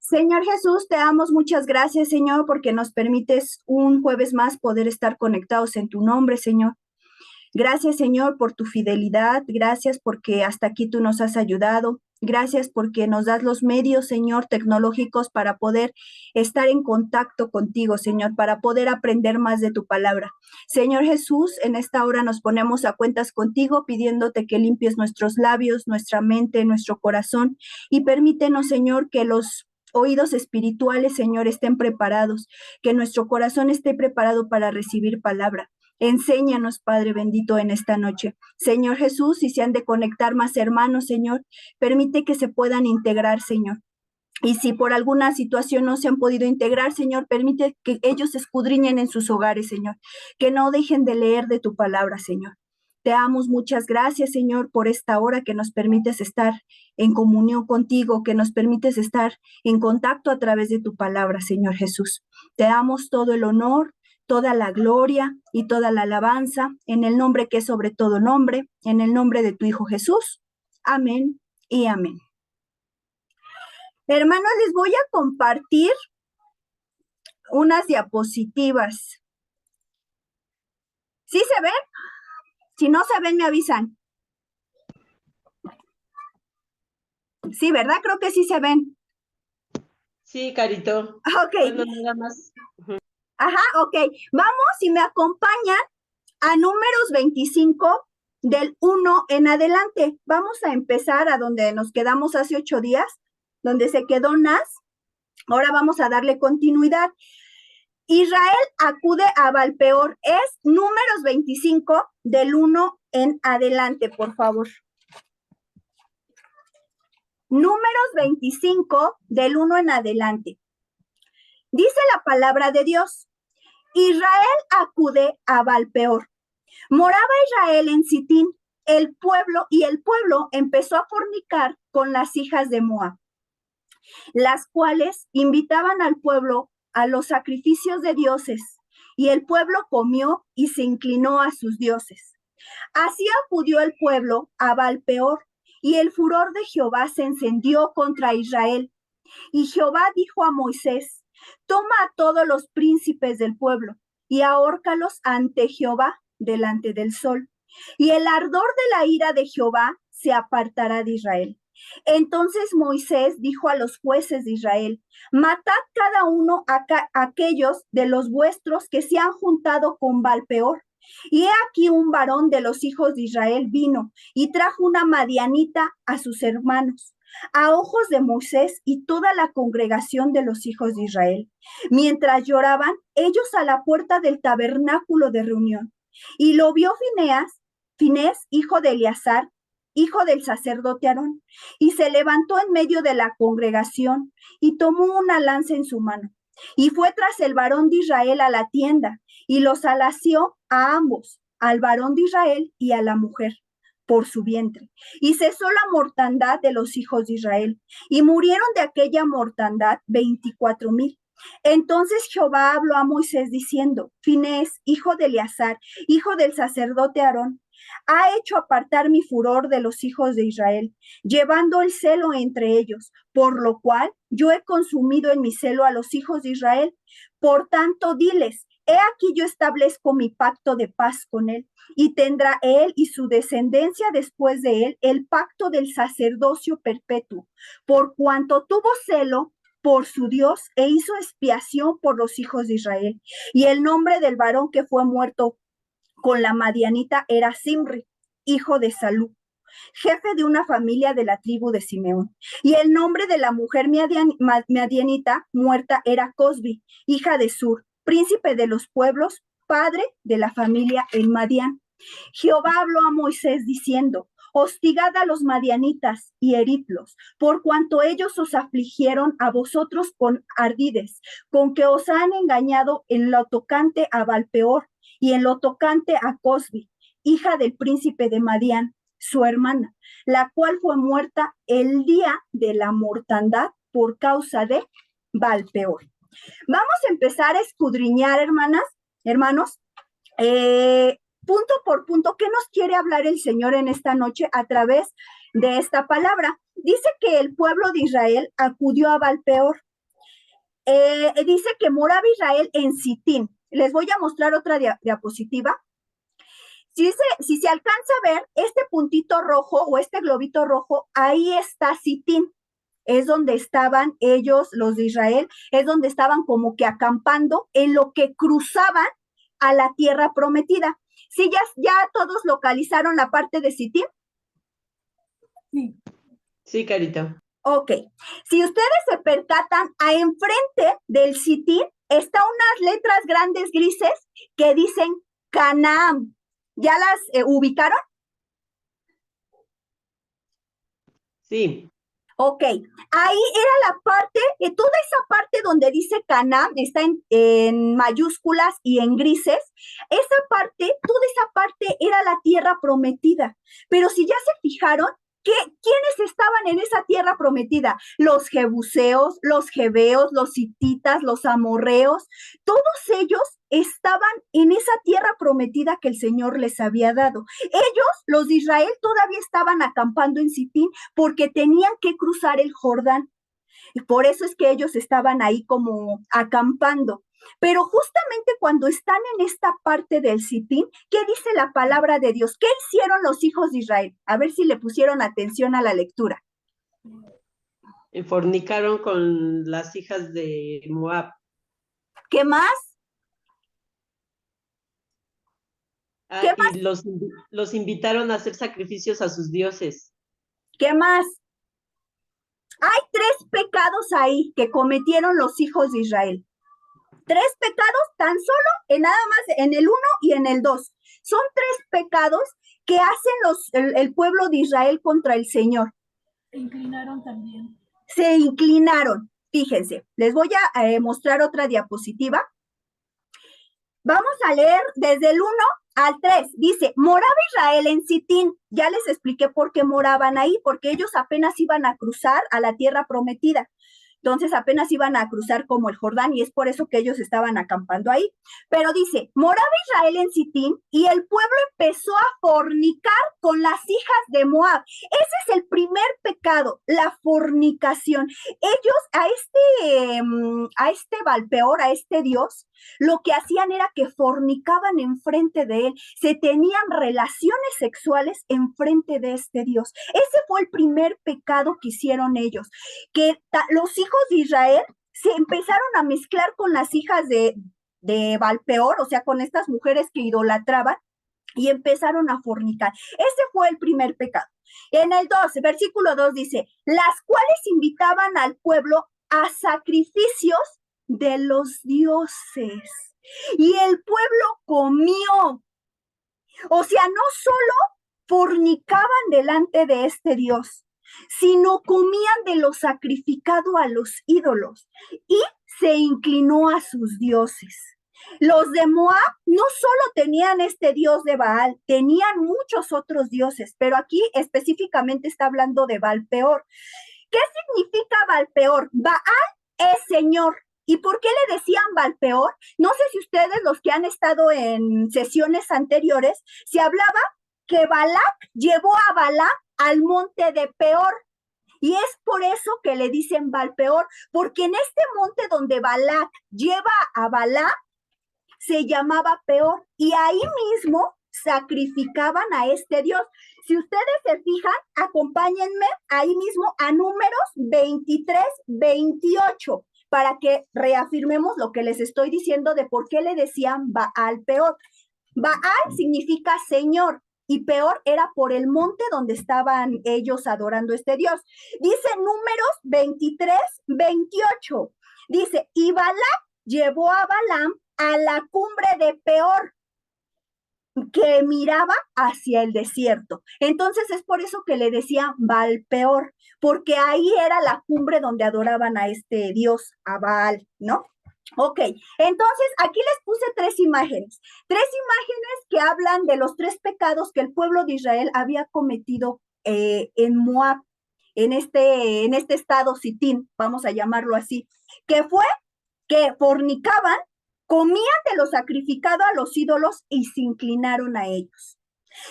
Señor Jesús, te damos muchas gracias, Señor, porque nos permites un jueves más poder estar conectados en tu nombre, Señor. Gracias, Señor, por tu fidelidad. Gracias porque hasta aquí tú nos has ayudado. Gracias porque nos das los medios, Señor, tecnológicos para poder estar en contacto contigo, Señor, para poder aprender más de tu palabra. Señor Jesús, en esta hora nos ponemos a cuentas contigo, pidiéndote que limpies nuestros labios, nuestra mente, nuestro corazón y permítenos, Señor, que los oídos espirituales, Señor, estén preparados, que nuestro corazón esté preparado para recibir palabra. Enséñanos, Padre bendito, en esta noche. Señor Jesús, si se han de conectar más hermanos, Señor, permite que se puedan integrar, Señor. Y si por alguna situación no se han podido integrar, Señor, permite que ellos escudriñen en sus hogares, Señor. Que no dejen de leer de tu palabra, Señor. Te damos muchas gracias, Señor, por esta hora que nos permites estar en comunión contigo, que nos permites estar en contacto a través de tu palabra, Señor Jesús. Te damos todo el honor, toda la gloria y toda la alabanza en el nombre que es sobre todo nombre, en el nombre de tu Hijo Jesús. Amén y amén. Hermanos, les voy a compartir unas diapositivas. ¿Sí se ven? Si no se ven, me avisan. Sí, ¿verdad? Creo que sí se ven. Sí, Carito. Ok. Bueno, nada más. Ajá, ok. Vamos, si me acompañan, a números 25 del 1 en adelante. Vamos a empezar a donde nos quedamos hace 8 días, donde se quedó Nas. Ahora vamos a darle continuidad. Israel acude a Valpeor. Es números 25 del 1 en adelante, por favor. Números 25 del 1 en adelante. Dice la palabra de Dios. Israel acude a Valpeor. Moraba Israel en Sitín, el pueblo empezó a fornicar con las hijas de Moab, las cuales invitaban al pueblo a los sacrificios de dioses, y el pueblo comió y se inclinó a sus dioses. Así acudió el pueblo a Valpeor, y el furor de Jehová se encendió contra Israel. Y Jehová dijo a Moisés: toma a todos los príncipes del pueblo y ahórcalos ante Jehová delante del sol. Y el ardor de la ira de Jehová se apartará de Israel. Entonces Moisés dijo a los jueces de Israel: matad cada uno a aquellos de los vuestros que se han juntado con Valpeor. Y he aquí un varón de los hijos de Israel vino y trajo una madianita a sus hermanos, a ojos de Moisés y toda la congregación de los hijos de Israel, mientras lloraban ellos a la puerta del tabernáculo de reunión. Y lo vio Finés, hijo de Eleazar, hijo del sacerdote Aarón, y se levantó en medio de la congregación y tomó una lanza en su mano. Y fue tras el varón de Israel a la tienda, y los alació a ambos, al varón de Israel y a la mujer, por su vientre. Y cesó la mortandad de los hijos de Israel, y murieron de aquella mortandad 24,000. Entonces Jehová habló a Moisés diciendo: Finés, hijo de Eleazar, hijo del sacerdote Aarón, ha hecho apartar mi furor de los hijos de Israel, llevando el celo entre ellos, por lo cual yo he consumido en mi celo a los hijos de Israel. Por tanto, diles: he aquí yo establezco mi pacto de paz con él, y tendrá él y su descendencia después de él el pacto del sacerdocio perpetuo, por cuanto tuvo celo por su Dios e hizo expiación por los hijos de Israel. Y el nombre del varón que fue muerto con la madianita era Simri, hijo de Salú, jefe de una familia de la tribu de Simeón. Y el nombre de la mujer madianita muerta era Cosbi, hija de Sur, príncipe de los pueblos, padre de la familia en Madián. Jehová habló a Moisés diciendo: hostigad a los madianitas y heridlos, por cuanto ellos os afligieron a vosotros con ardides, con que os han engañado en lo tocante a Valpeor y en lo tocante a Cosbi, hija del príncipe de Madián, su hermana, la cual fue muerta el día de la mortandad por causa de Valpeor. Vamos a empezar a escudriñar, hermanos, punto por punto, ¿qué nos quiere hablar el Señor en esta noche a través de esta palabra? Dice que el pueblo de Israel acudió a Valpeor. dice que moraba Israel en Sitín. Les voy a mostrar otra diapositiva. Si se alcanza a ver este puntito rojo o este globito rojo, ahí está Sitín. Es donde estaban ellos, los de Israel, es donde estaban como que acampando en lo que cruzaban a la tierra prometida. ¿Sí ya todos localizaron la parte de Sitín? Sí. Sí, Carito. Ok. Si ustedes se percatan, a enfrente del Sitín está unas letras grandes grises que dicen Canaán. ¿Ya las ubicaron? Sí. Ok, ahí era la parte, toda esa parte donde dice Canaán está en mayúsculas y en grises, esa parte, toda esa parte era la tierra prometida. Pero si ya se fijaron, ¿quiénes estaban en esa tierra prometida? Los jebuseos, los jebeos, los hititas, los amorreos, todos ellos estaban en esa tierra prometida que el Señor les había dado. Ellos, los de Israel, todavía estaban acampando en Sitín porque tenían que cruzar el Jordán. Y por eso es que ellos estaban ahí como acampando. Pero justamente cuando están en esta parte del Sitín, ¿qué dice la palabra de Dios? ¿Qué hicieron los hijos de Israel? A ver si le pusieron atención a la lectura. Fornicaron con las hijas de Moab. ¿Qué más? ¿Qué más? Y los invitaron a hacer sacrificios a sus dioses. ¿Qué más? Hay 3 pecados ahí que cometieron los hijos de Israel. 3 pecados tan solo en nada más en el 1 y en el 2. Son 3 pecados que hacen el pueblo de Israel contra el Señor. Se inclinaron también. Se inclinaron. Fíjense, les voy a mostrar otra diapositiva. Vamos a leer desde el 1 al 3. Dice, moraba Israel en Sitín. Ya les expliqué por qué moraban ahí, porque ellos apenas iban a cruzar a la tierra prometida. Entonces apenas iban a cruzar como el Jordán y es por eso que ellos estaban acampando ahí. Pero dice, moraba Israel en Sitín y el pueblo empezó a fornicar con las hijas de Moab. Ese es el primer pecado, la fornicación. Ellos a este Balpeor, a este dios, lo que hacían era que fornicaban enfrente de él, se tenían relaciones sexuales enfrente de este dios. Ese fue el primer pecado que hicieron ellos, que los hijos de Israel se empezaron a mezclar con las hijas de Balpeor, o sea, con estas mujeres que idolatraban, y empezaron a fornicar. Ese fue el primer pecado. En el 12, versículo 2 dice, las cuales invitaban al pueblo a sacrificios de los dioses. Y el pueblo comió. O sea, no solo fornicaban delante de este Dios, sino comían de lo sacrificado a los ídolos y se inclinó a sus dioses. Los de Moab no solo tenían este dios de Baal, tenían muchos otros dioses, pero aquí específicamente está hablando de Balpeor. ¿Qué significa Balpeor? Baal es Señor. ¿Y por qué le decían Balpeor? No sé si ustedes, los que han estado en sesiones anteriores, se hablaba que Balac llevó a Balaam al monte de Peor. Y es por eso que le dicen Balpeor, porque en este monte donde Balac lleva a Balaam, se llamaba Peor. Y ahí mismo sacrificaban a este dios. Si ustedes se fijan, acompáñenme ahí mismo a Números 23, 28, para que reafirmemos lo que les estoy diciendo de por qué le decían Baal Peor. Baal significa Señor y Peor era por el monte donde estaban ellos adorando a este dios. Dice Números 23, 28. Dice, y Balac llevó a Balaam a la cumbre de Peor, que miraba hacia el desierto. Entonces es por eso que le decían Balpeor, porque ahí era la cumbre donde adoraban a este dios, a Baal, ¿no? Ok, entonces aquí les puse 3 imágenes que hablan de los 3 pecados que el pueblo de Israel había cometido en Moab, en este estado Sitín, vamos a llamarlo así, que fue que fornicaban, comían de lo sacrificado a los ídolos y se inclinaron a ellos.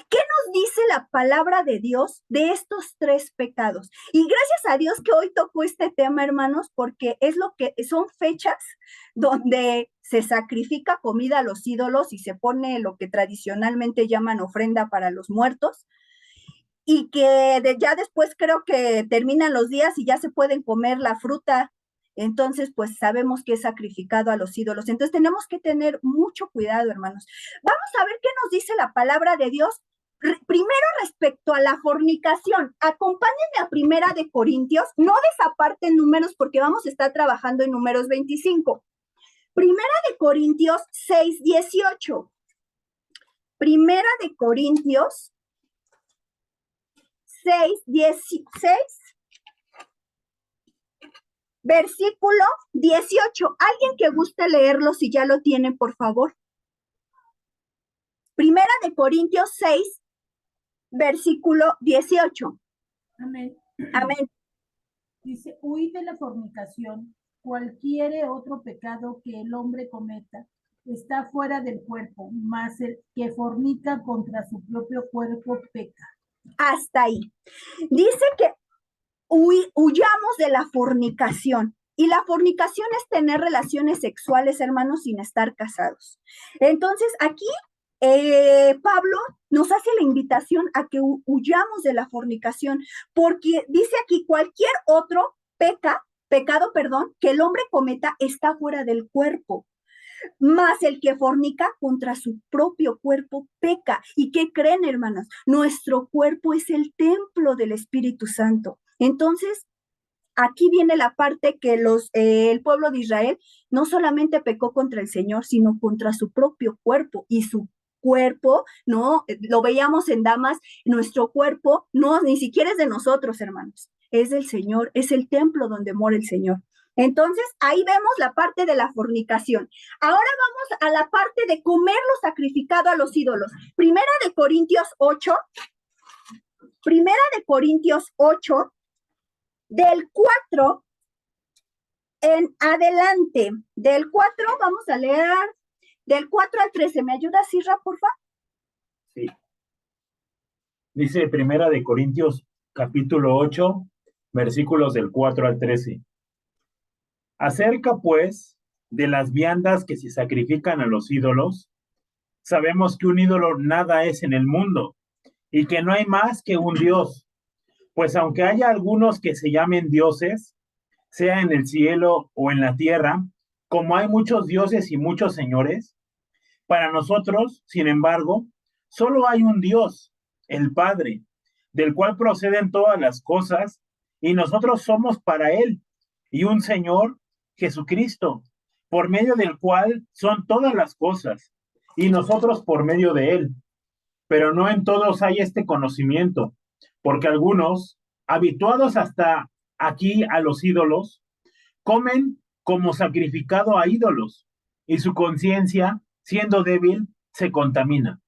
¿Qué nos dice la palabra de Dios de estos tres pecados? Y gracias a Dios que hoy tocó este tema, hermanos, porque es lo que son fechas donde se sacrifica comida a los ídolos y se pone lo que tradicionalmente llaman ofrenda para los muertos. Y que ya después creo que terminan los días y ya se pueden comer la fruta. Entonces, pues sabemos que es sacrificado a los ídolos. Entonces tenemos que tener mucho cuidado, hermanos. Vamos a ver qué nos dice la palabra de Dios. Primero, respecto a la fornicación, acompáñenme a Primera de Corintios, no desaparten números porque vamos a estar trabajando en números 25. Primera de Corintios 6:18. Primera de Corintios 6:16, versículo 18. Alguien que guste leerlo, si ya lo tienen, por favor. Primera de Corintios 6, versículo 18. Amén. Amén. Dice, huid de la fornicación. Cualquier otro pecado que el hombre cometa está fuera del cuerpo, mas el que fornica contra su propio cuerpo peca. Hasta ahí. Dice que huyamos de la fornicación. Y la fornicación es tener relaciones sexuales, hermanos, sin estar casados. Entonces, aquí Pablo nos hace la invitación a que huyamos de la fornicación, porque dice aquí cualquier otro pecado, que el hombre cometa está fuera del cuerpo. Mas el que fornica contra su propio cuerpo peca. ¿Y qué creen, hermanos? Nuestro cuerpo es el templo del Espíritu Santo. Entonces, aquí viene la parte que el pueblo de Israel no solamente pecó contra el Señor, sino contra su propio cuerpo. Y su cuerpo, ¿no? Lo veíamos en Damas, nuestro cuerpo, no, ni siquiera es de nosotros, hermanos. Es del Señor, es el templo donde mora el Señor. Entonces, ahí vemos la parte de la fornicación. Ahora vamos a la parte de comer lo sacrificado a los ídolos. Primera de Corintios 8, del 4 en adelante. Del 4 vamos a leer del 4 al 13. ¿Me ayudas, Isra, por favor? Sí. Dice Primera de Corintios, capítulo 8, versículos del 4 al 13. Acerca, pues, de las viandas que se sacrifican a los ídolos, sabemos que un ídolo nada es en el mundo y que no hay más que un Dios. Pues aunque haya algunos que se llamen dioses, sea en el cielo o en la tierra, como hay muchos dioses y muchos señores, para nosotros, sin embargo, solo hay un Dios, el Padre, del cual proceden todas las cosas, y nosotros somos para Él, y un Señor, Jesucristo, por medio del cual son todas las cosas, y nosotros por medio de Él. Pero no en todos hay este conocimiento, porque algunos, habituados hasta aquí a los ídolos, comen como sacrificado a ídolos, y su conciencia, siendo débil, se contamina.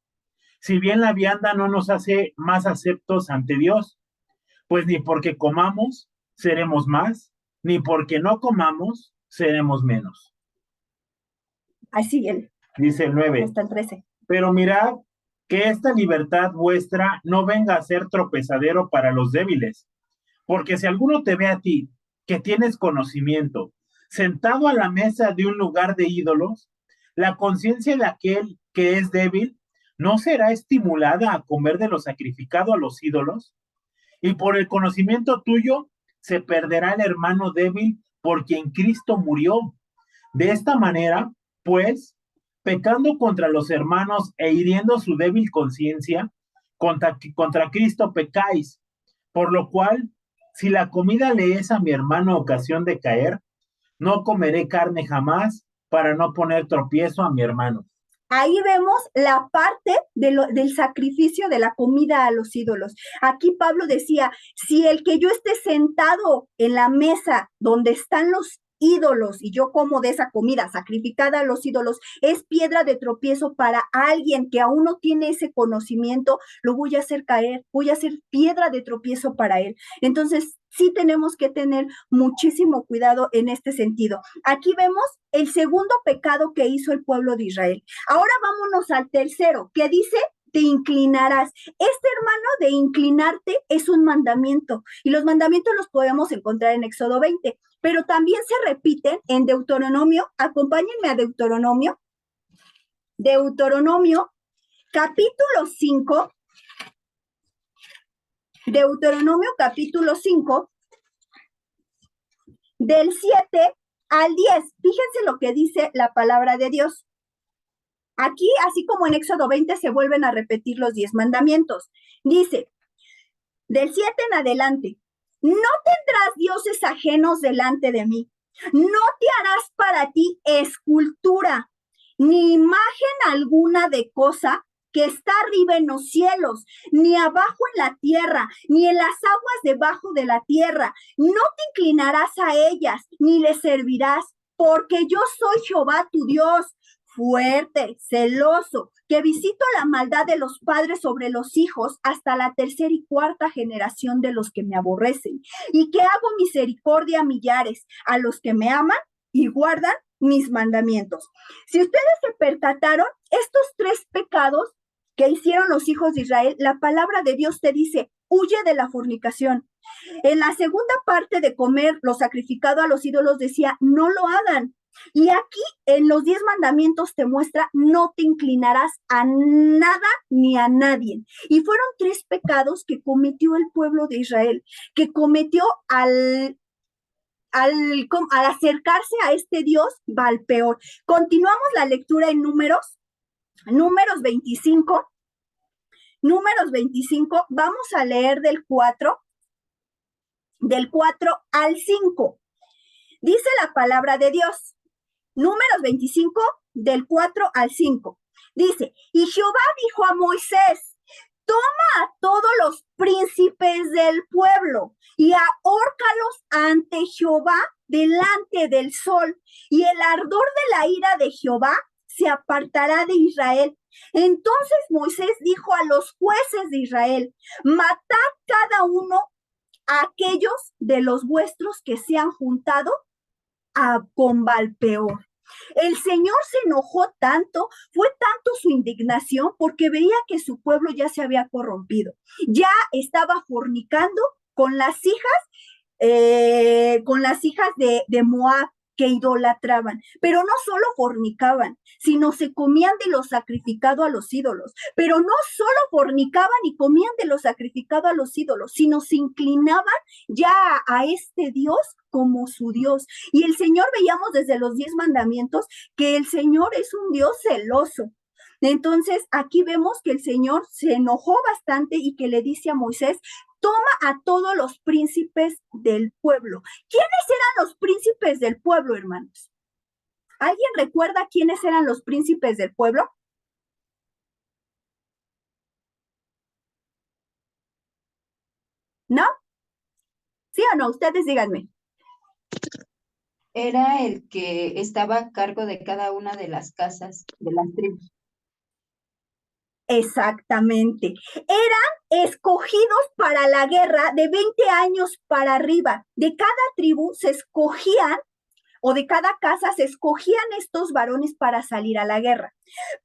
Si bien la vianda no nos hace más aceptos ante Dios, pues ni porque comamos seremos más, ni porque no comamos seremos menos. Así él. Dice el 9. Hasta el 13. Pero mirad que esta libertad vuestra no venga a ser tropezadero para los débiles, porque si alguno te ve a ti, que tienes conocimiento, sentado a la mesa de un lugar de ídolos, la conciencia de aquel que es débil no será estimulada a comer de lo sacrificado a los ídolos, y por el conocimiento tuyo se perderá el hermano débil por quien Cristo murió. De esta manera, pues, pecando contra los hermanos e hiriendo su débil conciencia, contra Cristo pecáis, por lo cual, si la comida le es a mi hermano ocasión de caer, no comeré carne jamás para no poner tropiezo a mi hermano. Ahí vemos la parte del sacrificio de la comida a los ídolos. Aquí Pablo decía, si el que yo esté sentado en la mesa donde están los ídolos y yo como de esa comida sacrificada a los ídolos, es piedra de tropiezo para alguien que aún no tiene ese conocimiento, lo voy a hacer caer, voy a hacer piedra de tropiezo para él. Entonces, sí tenemos que tener muchísimo cuidado en este sentido. Aquí vemos el segundo pecado que hizo el pueblo de Israel. Ahora vámonos al tercero, que dice te inclinarás. Este, hermano, de inclinarte es un mandamiento y los mandamientos los podemos encontrar en Éxodo 20, pero también se repiten en Deuteronomio. Acompáñenme a Deuteronomio. Deuteronomio, capítulo 5. Deuteronomio, capítulo 5, del 7 al 10. Fíjense lo que dice la palabra de Dios. Aquí, así como en Éxodo 20, se vuelven a repetir los 10 mandamientos. Dice, del 7 en adelante, no tendrás dioses ajenos delante de mí. No te harás para ti escultura, ni imagen alguna de cosa que está arriba en los cielos, ni abajo en la tierra, ni en las aguas debajo de la tierra. No te inclinarás a ellas, ni les servirás, porque yo soy Jehová tu Dios, fuerte, celoso, que visito la maldad de los padres sobre los hijos hasta la tercera y cuarta generación de los que me aborrecen, y que hago misericordia a millares, a los que me aman y guardan mis mandamientos. Si ustedes se percataron, estos 3 pecados que hicieron los hijos de Israel, la palabra de Dios te dice, huye de la fornicación. En la segunda parte de comer lo sacrificado a los ídolos decía, no lo hagan. Y aquí en los 10 mandamientos te muestra, no te inclinarás a nada ni a nadie. Y fueron 3 pecados que cometió el pueblo de Israel, que cometió al acercarse a este Dios Balpeor. Continuamos la lectura en Números 25. Números 25, vamos a leer del 4 al 5. Dice la palabra de Dios. Números 25, del 4 al 5. Dice, y Jehová dijo a Moisés, toma a todos los príncipes del pueblo y ahórcalos ante Jehová delante del sol, y el ardor de la ira de Jehová se apartará de Israel. Entonces Moisés dijo a los jueces de Israel, matad cada uno a aquellos de los vuestros que se han juntado con Balpeor. El Señor se enojó tanto, fue tanto su indignación, porque veía que su pueblo ya se había corrompido, ya estaba fornicando con las hijas de Moab, que idolatraban, pero no solo fornicaban, sino se comían de lo sacrificado a los ídolos, pero no solo fornicaban y comían de lo sacrificado a los ídolos, sino se inclinaban ya a este Dios como su Dios. Y el Señor, veíamos desde los 10 mandamientos que el Señor es un Dios celoso. Entonces, aquí vemos que el Señor se enojó bastante y que le dice a Moisés, toma a todos los príncipes del pueblo. ¿Quiénes eran los príncipes del pueblo, hermanos? ¿Alguien recuerda quiénes eran los príncipes del pueblo? ¿No? ¿Sí o no? Ustedes díganme. Era el que estaba a cargo de cada una de las casas de las tribus. Exactamente. Eran escogidos para la guerra de 20 años para arriba. De cada tribu se escogían, o de cada casa se escogían estos varones para salir a la guerra.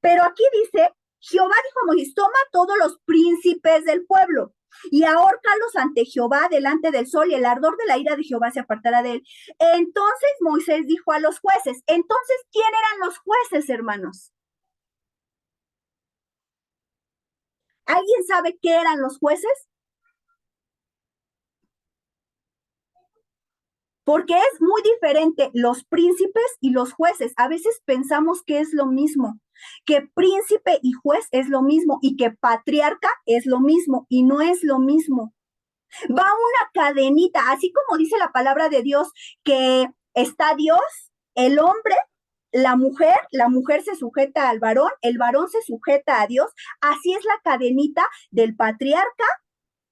Pero aquí dice, Jehová dijo a Moisés, toma todos los príncipes del pueblo y ahórcalos ante Jehová delante del sol, y el ardor de la ira de Jehová se apartará de él. Entonces Moisés dijo a los jueces, entonces, ¿quién eran los jueces, hermanos? ¿Alguien sabe qué eran los jueces? Porque es muy diferente los príncipes y los jueces. A veces pensamos que es lo mismo, que príncipe y juez es lo mismo, y que patriarca es lo mismo, y no es lo mismo. Va una cadenita, así como dice la palabra de Dios, que está Dios, el hombre, la mujer se sujeta al varón, el varón se sujeta a Dios. Así es la cadenita del patriarca,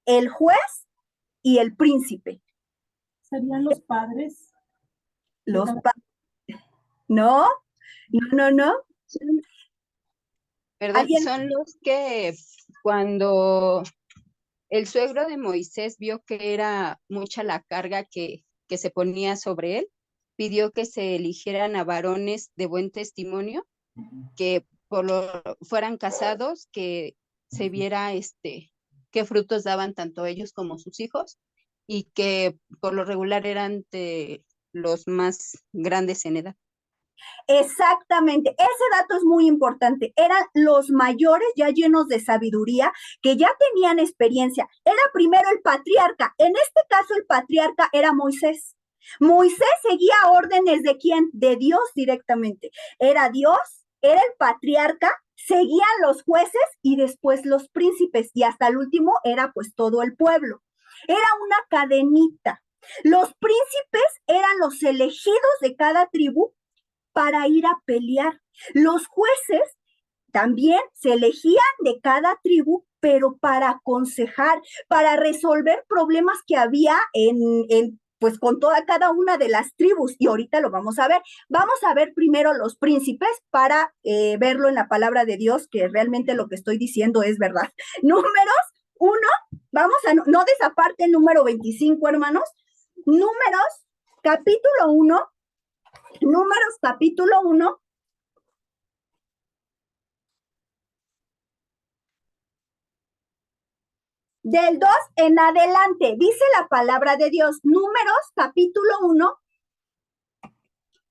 el juez y el príncipe. ¿Serían los padres? Los no, no. ¿Verdad? ¿Alguien? Son los que cuando el suegro de Moisés vio que era mucha la carga que se ponía sobre él, pidió que se eligieran a varones de buen testimonio, que fueran casados, que se viera qué frutos daban tanto ellos como sus hijos, y que por lo regular eran de los más grandes en edad. Exactamente, ese dato es muy importante. Eran los mayores ya llenos de sabiduría, que ya tenían experiencia. Era primero el patriarca. En este caso el patriarca era Moisés. Moisés seguía órdenes ¿de quién? De Dios directamente. Era Dios, era el patriarca, seguían los jueces y después los príncipes, y hasta el último era pues todo el pueblo. Era una cadenita. Los príncipes eran los elegidos de cada tribu para ir a pelear. Los jueces también se elegían de cada tribu, pero para aconsejar, para resolver problemas que había pues con cada una de las tribus, y ahorita lo vamos a ver. Vamos a ver primero los príncipes para verlo en la palabra de Dios, que realmente lo que estoy diciendo es verdad. Números 1, vamos a, no desaparte el número 25, hermanos. Números, capítulo 1, Números capítulo 1, del 2 en adelante, dice la palabra de Dios. Números capítulo 1,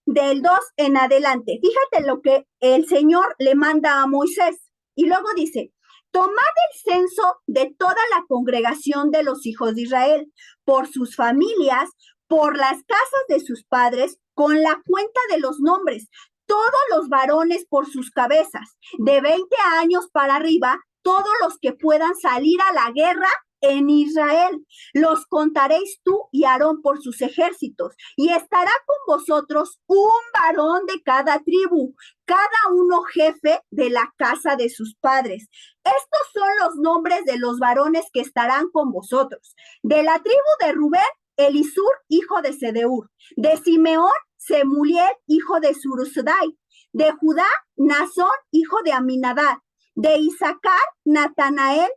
del 2 en adelante. Fíjate lo que el Señor le manda a Moisés. Y luego dice: tomad el censo de toda la congregación de los hijos de Israel, por sus familias, por las casas de sus padres, con la cuenta de los nombres, todos los varones por sus cabezas, de 20 años para arriba, todos los que puedan salir a la guerra en Israel. Los contaréis tú y Aarón por sus ejércitos, y estará con vosotros un varón de cada tribu, cada uno jefe de la casa de sus padres. Estos son los nombres de los varones que estarán con vosotros. De la tribu de Rubén, Elisur, hijo de Sedeur. De Simeón, Semuliel, hijo de Surusdai. De Judá, Nazón, hijo de Aminadab. De Isaacar, Natanael,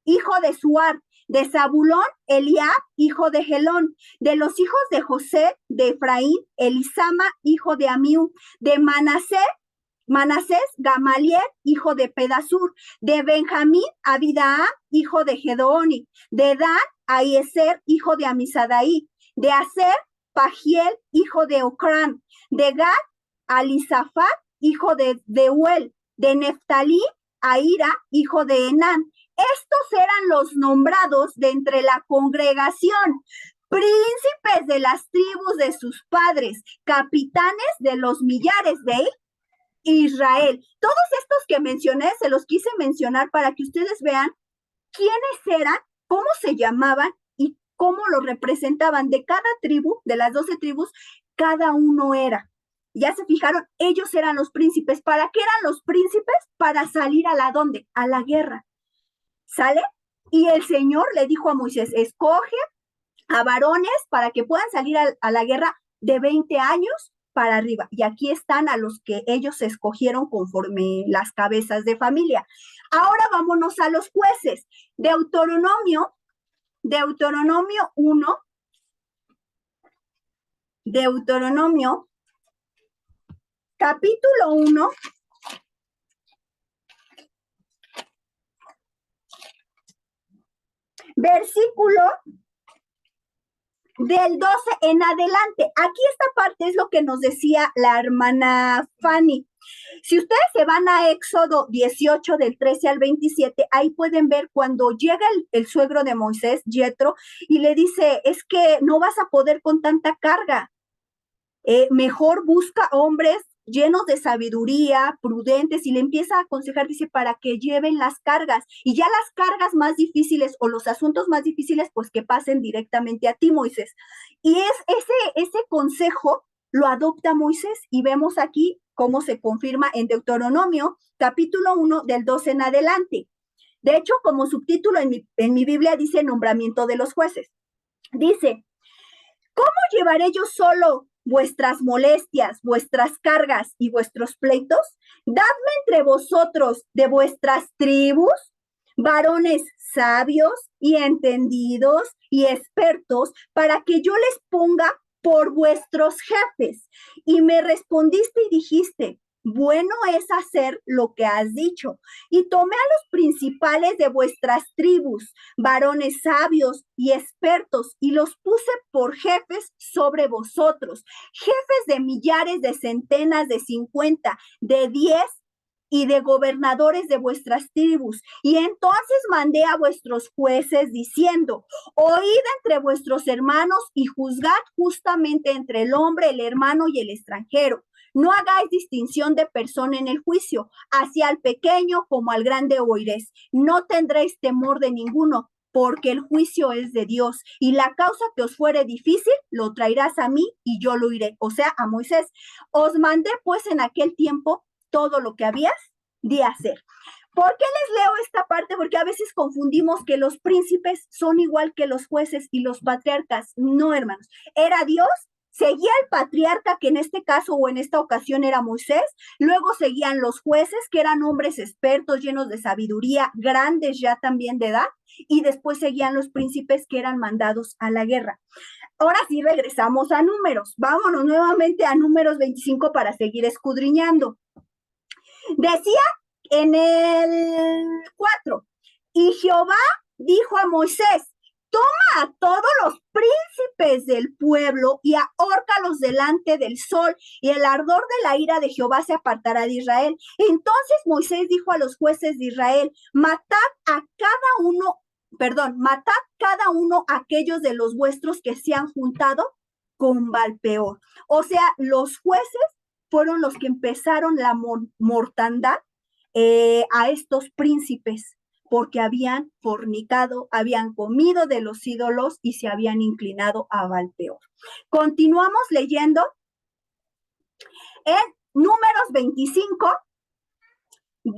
hijo de Suar. De Zabulón, Eliab, hijo de Gelón. De los hijos de José, de Efraín, Elisama, hijo de Amiú. De Manasés, Gamaliel, hijo de Pedasur. De Benjamín, Abidaam, hijo de Gedeoni. De Dan, Ahiezer, hijo de Amisadaí. De Aser, Pagiel, hijo de Ocrán. De Gad, Alisafat, hijo de Deuel. De Neftalí, Ahira, hijo de Enán. Estos eran los nombrados de entre la congregación, príncipes de las tribus de sus padres, capitanes de los millares de Israel. Todos estos que mencioné, se los quise mencionar para que ustedes vean quiénes eran, cómo se llamaban y cómo los representaban. De cada tribu, de las 12 tribus, cada uno era. Ya se fijaron, ellos eran los príncipes. ¿Para qué eran los príncipes? Para salir a la ¿dónde? A la guerra. ¿Sale? Y el Señor le dijo a Moisés: escoge a varones para que puedan salir a la guerra de 20 años para arriba. Y aquí están a los que ellos escogieron conforme las cabezas de familia. Ahora vámonos a los jueces. Deuteronomio 1, Deuteronomio capítulo 1, versículo del 12 en adelante. Aquí esta parte es lo que nos decía la hermana Fanny. Si ustedes se van a Éxodo 18 del 13 al 27, ahí pueden ver cuando llega el suegro de Moisés, Yetro, y le dice: es que no vas a poder con tanta carga. Mejor busca hombres llenos de sabiduría, prudentes, y le empieza a aconsejar, dice, para que lleven las cargas, y ya las cargas más difíciles o los asuntos más difíciles, pues que pasen directamente a ti, Moisés. Y ese consejo lo adopta Moisés, y vemos aquí cómo se confirma en Deuteronomio, capítulo 1, del 12 en adelante. De hecho, como subtítulo en mi Biblia dice nombramiento de los jueces. Dice: ¿cómo llevaré yo solo vuestras molestias, vuestras cargas y vuestros pleitos? Dadme entre vosotros de vuestras tribus varones sabios y entendidos y expertos, para que yo les ponga por vuestros jefes. Y me respondiste y dijiste: bueno es hacer lo que has dicho. Y tomé a los principales de vuestras tribus, varones sabios y expertos, y los puse por jefes sobre vosotros, jefes de millares, de centenas, de 50, de 10 y de gobernadores de vuestras tribus. Y entonces mandé a vuestros jueces diciendo, oíd entre vuestros hermanos y juzgad justamente entre el hombre, el hermano y el extranjero. No hagáis distinción de persona en el juicio, hacia al pequeño como al grande oiréis. No tendréis temor de ninguno, porque el juicio es de Dios, y la causa que os fuere difícil, lo traerás a mí y yo lo iré. O sea, a Moisés. Os mandé pues en aquel tiempo todo lo que habías de hacer. ¿Por qué les leo esta parte? Porque a veces confundimos que los príncipes son igual que los jueces y los patriarcas. No, hermanos. Era Dios, seguía el patriarca, que en este caso o en esta ocasión era Moisés, luego seguían los jueces, que eran hombres expertos, llenos de sabiduría, grandes ya también de edad, y después seguían los príncipes, que eran mandados a la guerra. Ahora sí regresamos a Números. Vámonos nuevamente a Números 25 para seguir escudriñando. Decía en el 4, y Jehová dijo a Moisés, toma a todos los príncipes del pueblo y ahórcalos delante del sol, y el ardor de la ira de Jehová se apartará de Israel. Entonces Moisés dijo a los jueces de Israel, matad cada uno aquellos de los vuestros que se han juntado con Baalpeor. O sea, los jueces fueron los que empezaron la mortandad a estos príncipes, porque habían fornicado, habían comido de los ídolos y se habían inclinado a Baalpeor. Continuamos leyendo en Números 25, del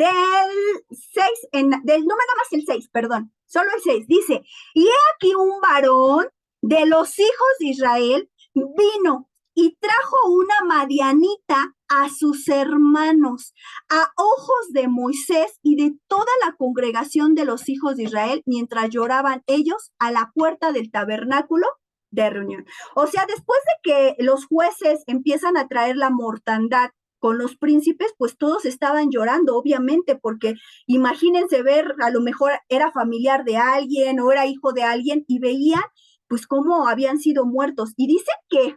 número más el 6, perdón, solo el 6, dice, y he aquí un varón de los hijos de Israel vino y trajo una madianita a sus hermanos, a ojos de Moisés y de toda la congregación de los hijos de Israel, mientras lloraban ellos a la puerta del tabernáculo de reunión. O sea, después de que los jueces empiezan a traer la mortandad con los príncipes, pues todos estaban llorando, obviamente, porque imagínense ver, a lo mejor era familiar de alguien o era hijo de alguien y veían pues cómo habían sido muertos. Y dice que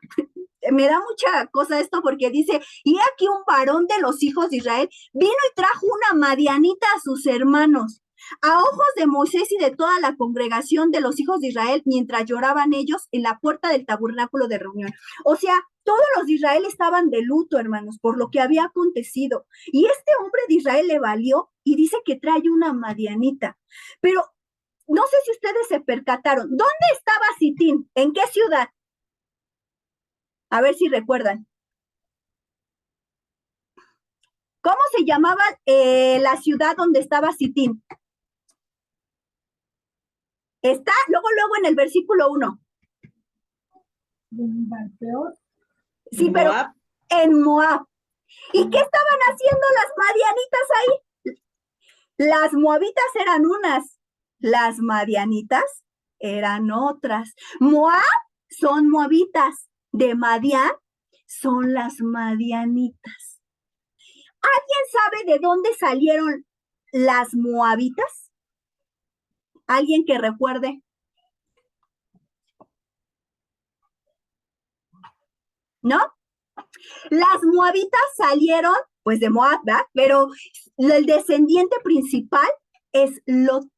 me da mucha cosa esto porque dice, y aquí un varón de los hijos de Israel vino y trajo una madianita a sus hermanos, a ojos de Moisés y de toda la congregación de los hijos de Israel, mientras lloraban ellos en la puerta del tabernáculo de reunión. O sea, todos los de Israel estaban de luto, hermanos, por lo que había acontecido. Y este hombre de Israel le valió y dice que trae una madianita. Pero no sé si ustedes se percataron. ¿Dónde estaba Sitín? ¿En qué ciudad? A ver si recuerdan. ¿Cómo se llamaba la ciudad donde estaba Sitín? Está luego en el versículo 1. Sí, pero Moab. en Moab. ¿Y qué estaban haciendo las madianitas ahí? Las moabitas eran unas, las madianitas eran otras. Moab son moabitas, de Madián son las madianitas. ¿Alguien sabe de dónde salieron las moabitas? ¿Alguien que recuerde? ¿No? Las moabitas salieron, pues de Moab, ¿verdad? Pero el descendiente principal es Lot,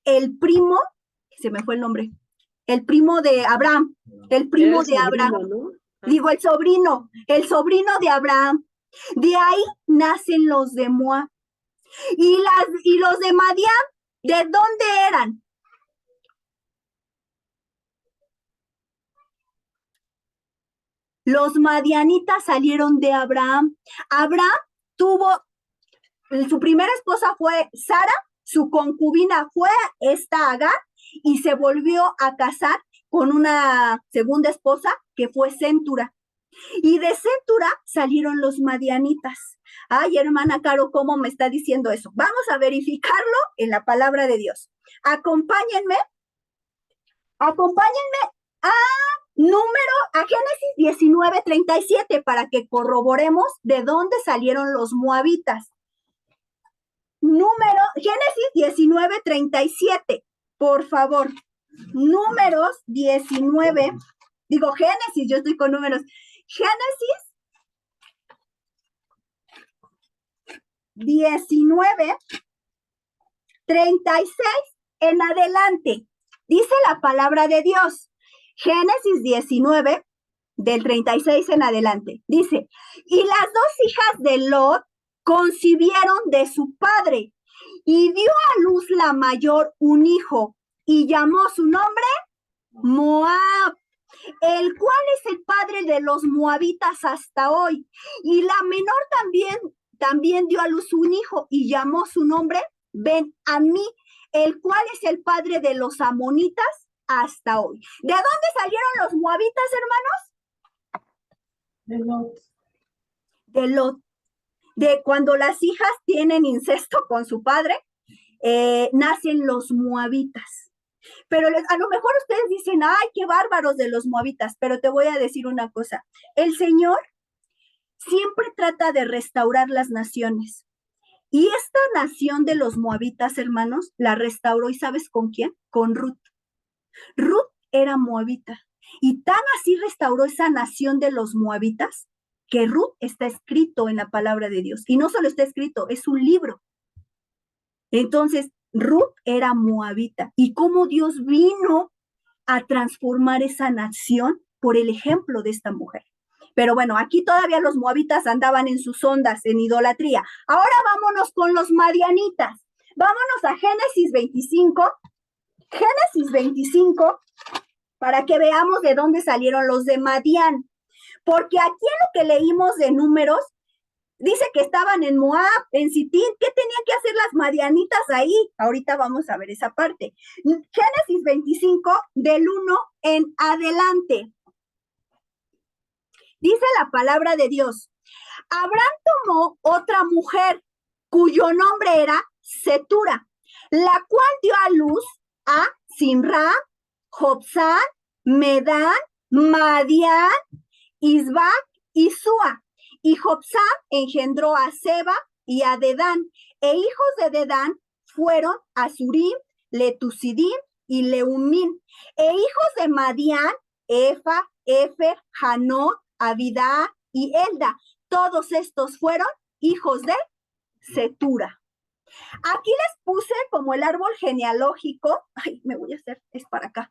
el primo, se me fue el nombre, el primo de Abraham, el primo de Abraham. ¿No? Digo, el sobrino de Abraham. De ahí nacen los de Moab. Y los de Madián, ¿de dónde eran? Los madianitas salieron de Abraham. Abraham tuvo, su primera esposa fue Sara, su concubina fue esta Agar, y se volvió a casar con una segunda esposa que fue Céntura. Y de Céntura salieron los madianitas. Ay, hermana Caro, ¿cómo me está diciendo eso? Vamos a verificarlo en la palabra de Dios. Acompáñenme a a Génesis 19:37 para que corroboremos de dónde salieron los moabitas. Génesis 19:37, por favor. Números 19, digo Génesis, yo estoy con números. Génesis 19:36 en adelante. Dice la palabra de Dios. Génesis 19, del 36 en adelante. Dice, y las dos hijas de Lot concibieron de su padre, y dio a luz la mayor un hijo, y llamó su nombre Moab, el cual es el padre de los moabitas hasta hoy. Y la menor también dio a luz un hijo, y llamó su nombre Ben-Amí, el cual es el padre de los amonitas hasta hoy. ¿De dónde salieron los moabitas, hermanos? De Lot. De Lot. De cuando las hijas tienen incesto con su padre, nacen los moabitas. Pero a lo mejor ustedes dicen, ay, qué bárbaros de los moabitas, pero te voy a decir una cosa. El Señor siempre trata de restaurar las naciones. Y esta nación de los moabitas, hermanos, la restauró, ¿y sabes con quién? Con Ruth. Ruth era moabita. Y tan así restauró esa nación de los moabitas que Ruth está escrito en la palabra de Dios. Y no solo está escrito, es un libro. Entonces, Ruth era moabita. Y cómo Dios vino a transformar esa nación por el ejemplo de esta mujer. Pero bueno, aquí todavía los moabitas andaban en sus ondas, en idolatría. Ahora vámonos con los madianitas. Vámonos a Génesis 25. Génesis 25, para que veamos de dónde salieron los de Madián. Porque aquí en lo que leímos de Números, dice que estaban en Moab, en Sitín. ¿Qué tenían que hacer las madianitas ahí? Ahorita vamos a ver esa parte. Génesis 25, del 1 en adelante. Dice la palabra de Dios. Abraham tomó otra mujer, cuyo nombre era Setura, la cual dio a luz a Simra, Jobsán, Medán, Madián, Isbac y Sua. Y Jobsán engendró a Seba y a Dedán, e hijos de Dedán fueron Asurim, Letusidim y Leumim, e hijos de Madián, Efa, Efer, Hanot, Abidá y Elda. Todos estos fueron hijos de Setura. Aquí les puse como el árbol genealógico, es para acá,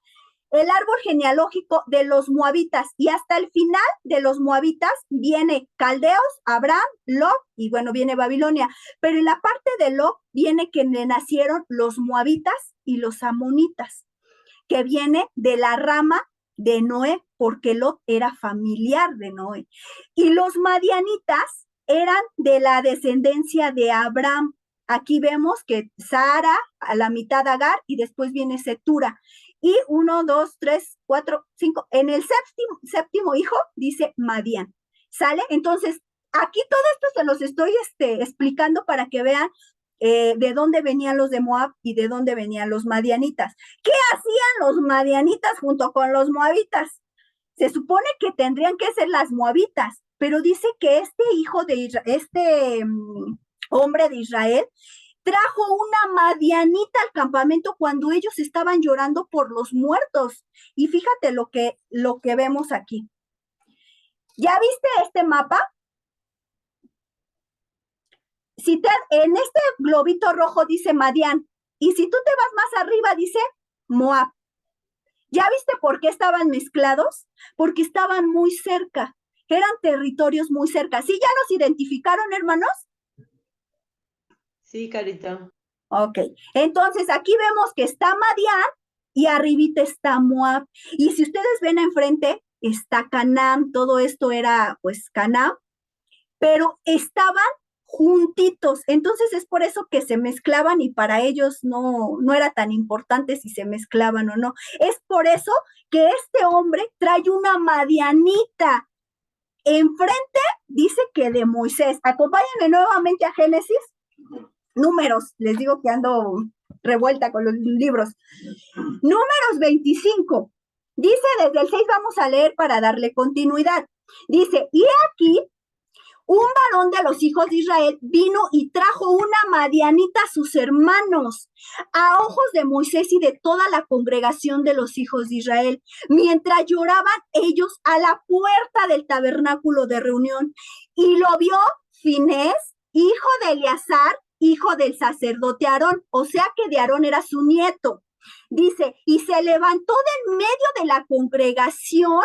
el árbol genealógico de los moabitas, y hasta el final de los moabitas viene Caldeos, Abraham, Lot, y bueno, viene Babilonia, pero en la parte de Lot viene que le nacieron los moabitas y los amonitas, que viene de la rama de Noé, porque Lot era familiar de Noé, y los madianitas eran de la descendencia de Abraham. Aquí vemos que Sara, a la mitad Agar, y después viene Setura. Y 1, 2, 3, 4, 5. En el séptimo hijo dice Madián. ¿Sale? Entonces, aquí todo esto se los estoy explicando para que vean de dónde venían los de Moab y de dónde venían los madianitas. ¿Qué hacían los madianitas junto con los moabitas? Se supone que tendrían que ser las moabitas, pero dice que este hijo de Israel, hombre de Israel, trajo una madianita al campamento cuando ellos estaban llorando por los muertos. Y fíjate lo que vemos aquí. ¿Ya viste este mapa? En este globito rojo dice Madián, y si tú te vas más arriba dice Moab. ¿Ya viste por qué estaban mezclados? Porque estaban muy cerca, eran territorios muy cerca. ¿Sí ya los identificaron, hermanos? Sí, Carita. Ok, entonces aquí vemos que está Madián y arribita está Moab. Y si ustedes ven enfrente, está Canaán, todo esto era pues Canaán, pero estaban juntitos. Entonces es por eso que se mezclaban y para ellos no era tan importante si se mezclaban o no. Es por eso que este hombre trae una madianita. Enfrente dice que de Moisés. Acompáñenme nuevamente a Génesis. Números, les digo que ando revuelta con los libros. Números 25. Dice desde el 6, vamos a leer para darle continuidad. Dice, y aquí un varón de los hijos de Israel vino y trajo una madianita a sus hermanos, a ojos de Moisés y de toda la congregación de los hijos de Israel, mientras lloraban ellos a la puerta del tabernáculo de reunión. Y lo vio Finés, hijo de Eleazar, hijo del sacerdote Aarón, o sea que de Aarón era su nieto. Dice, y se levantó del medio de la congregación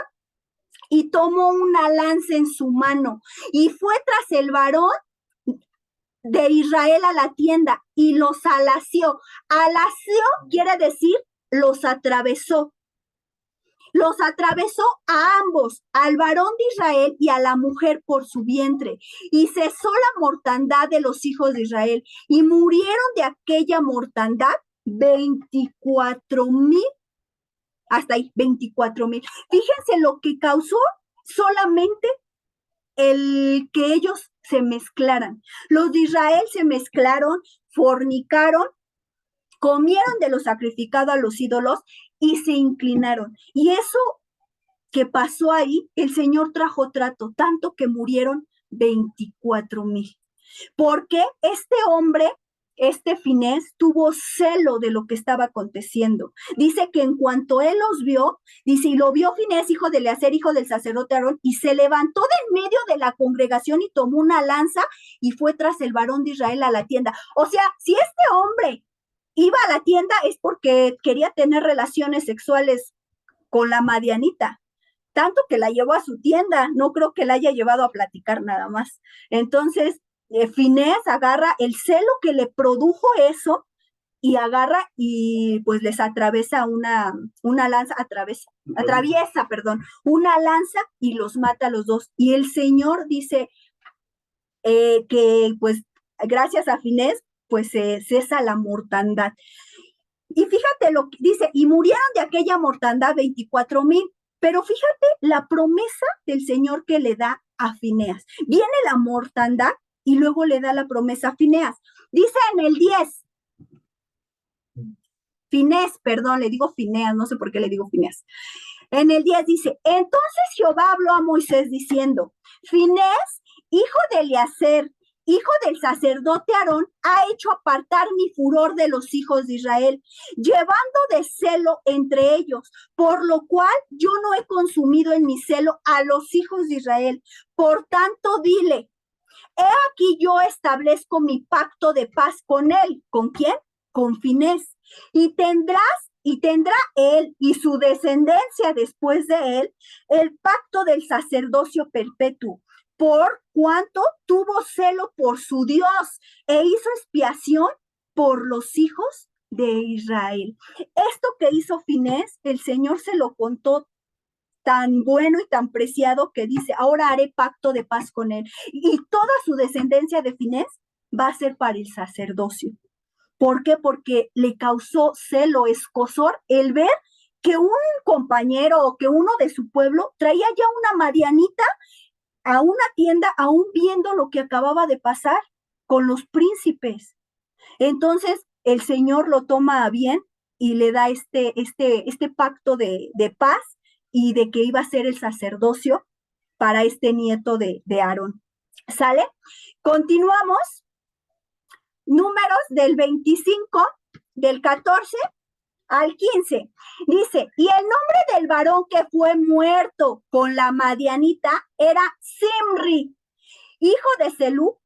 y tomó una lanza en su mano y fue tras el varón de Israel a la tienda y los alació. Alació quiere decir los atravesó. Los atravesó a ambos, al varón de Israel y a la mujer por su vientre, y cesó la mortandad de los hijos de Israel, y murieron de aquella mortandad 24,000. Hasta ahí, 24,000. Fíjense lo que causó solamente el que ellos se mezclaran. Los de Israel se mezclaron, fornicaron, comieron de lo sacrificado a los ídolos y se inclinaron. Y eso que pasó ahí, el Señor trajo trato, tanto que murieron 24,000. Porque este hombre, este Finés, tuvo celo de lo que estaba aconteciendo. Dice que en cuanto él los vio, dice, y lo vio Finés, hijo de Eleazar, hijo del sacerdote Aarón, y se levantó del medio de la congregación y tomó una lanza y fue tras el varón de Israel a la tienda. O sea, si este hombre iba a la tienda es porque quería tener relaciones sexuales con la madianita, tanto que la llevó a su tienda, no creo que la haya llevado a platicar nada más. Entonces, Finés agarra el celo que le produjo eso y agarra y pues les atraviesa una lanza, atraviesa, una lanza y los mata a los dos. Y el Señor dice que pues gracias a Finés pues se cesa la mortandad. Y fíjate lo que dice, y murieron de aquella mortandad 24,000. Pero fíjate la promesa del Señor que le da a Fineas. Viene la mortandad y luego le da la promesa a Fineas. Dice en el 10, Finés, perdón, le digo Fineas, no sé por qué le digo Fineas. En el 10 dice, entonces Jehová habló a Moisés diciendo, Finés, hijo de Eleazar, hijo del sacerdote Aarón, ha hecho apartar mi furor de los hijos de Israel, llevando de celo entre ellos, por lo cual yo no he consumido en mi celo a los hijos de Israel. Por tanto, dile, he aquí yo establezco mi pacto de paz con él. ¿Con quién? Con Finés. Y tendrá él y su descendencia después de él el pacto del sacerdocio perpetuo, por cuanto tuvo celo por su Dios e hizo expiación por los hijos de Israel. Esto que hizo Finés, el Señor se lo contó tan bueno y tan preciado que dice, ahora haré pacto de paz con él. Y toda su descendencia de Finés va a ser para el sacerdocio. ¿Por qué? Porque le causó celo, escozor, el ver que un compañero o que uno de su pueblo traía ya una madianita a una tienda, aún viendo lo que acababa de pasar con los príncipes. Entonces, el Señor lo toma a bien y le da este pacto de paz y de que iba a ser el sacerdocio para este nieto de Aarón. ¿Sale? Continuamos. Números del 25, del 14 al 15. Dice, y el nombre del varón que fue muerto con la madianita era Simri, hijo de Salú,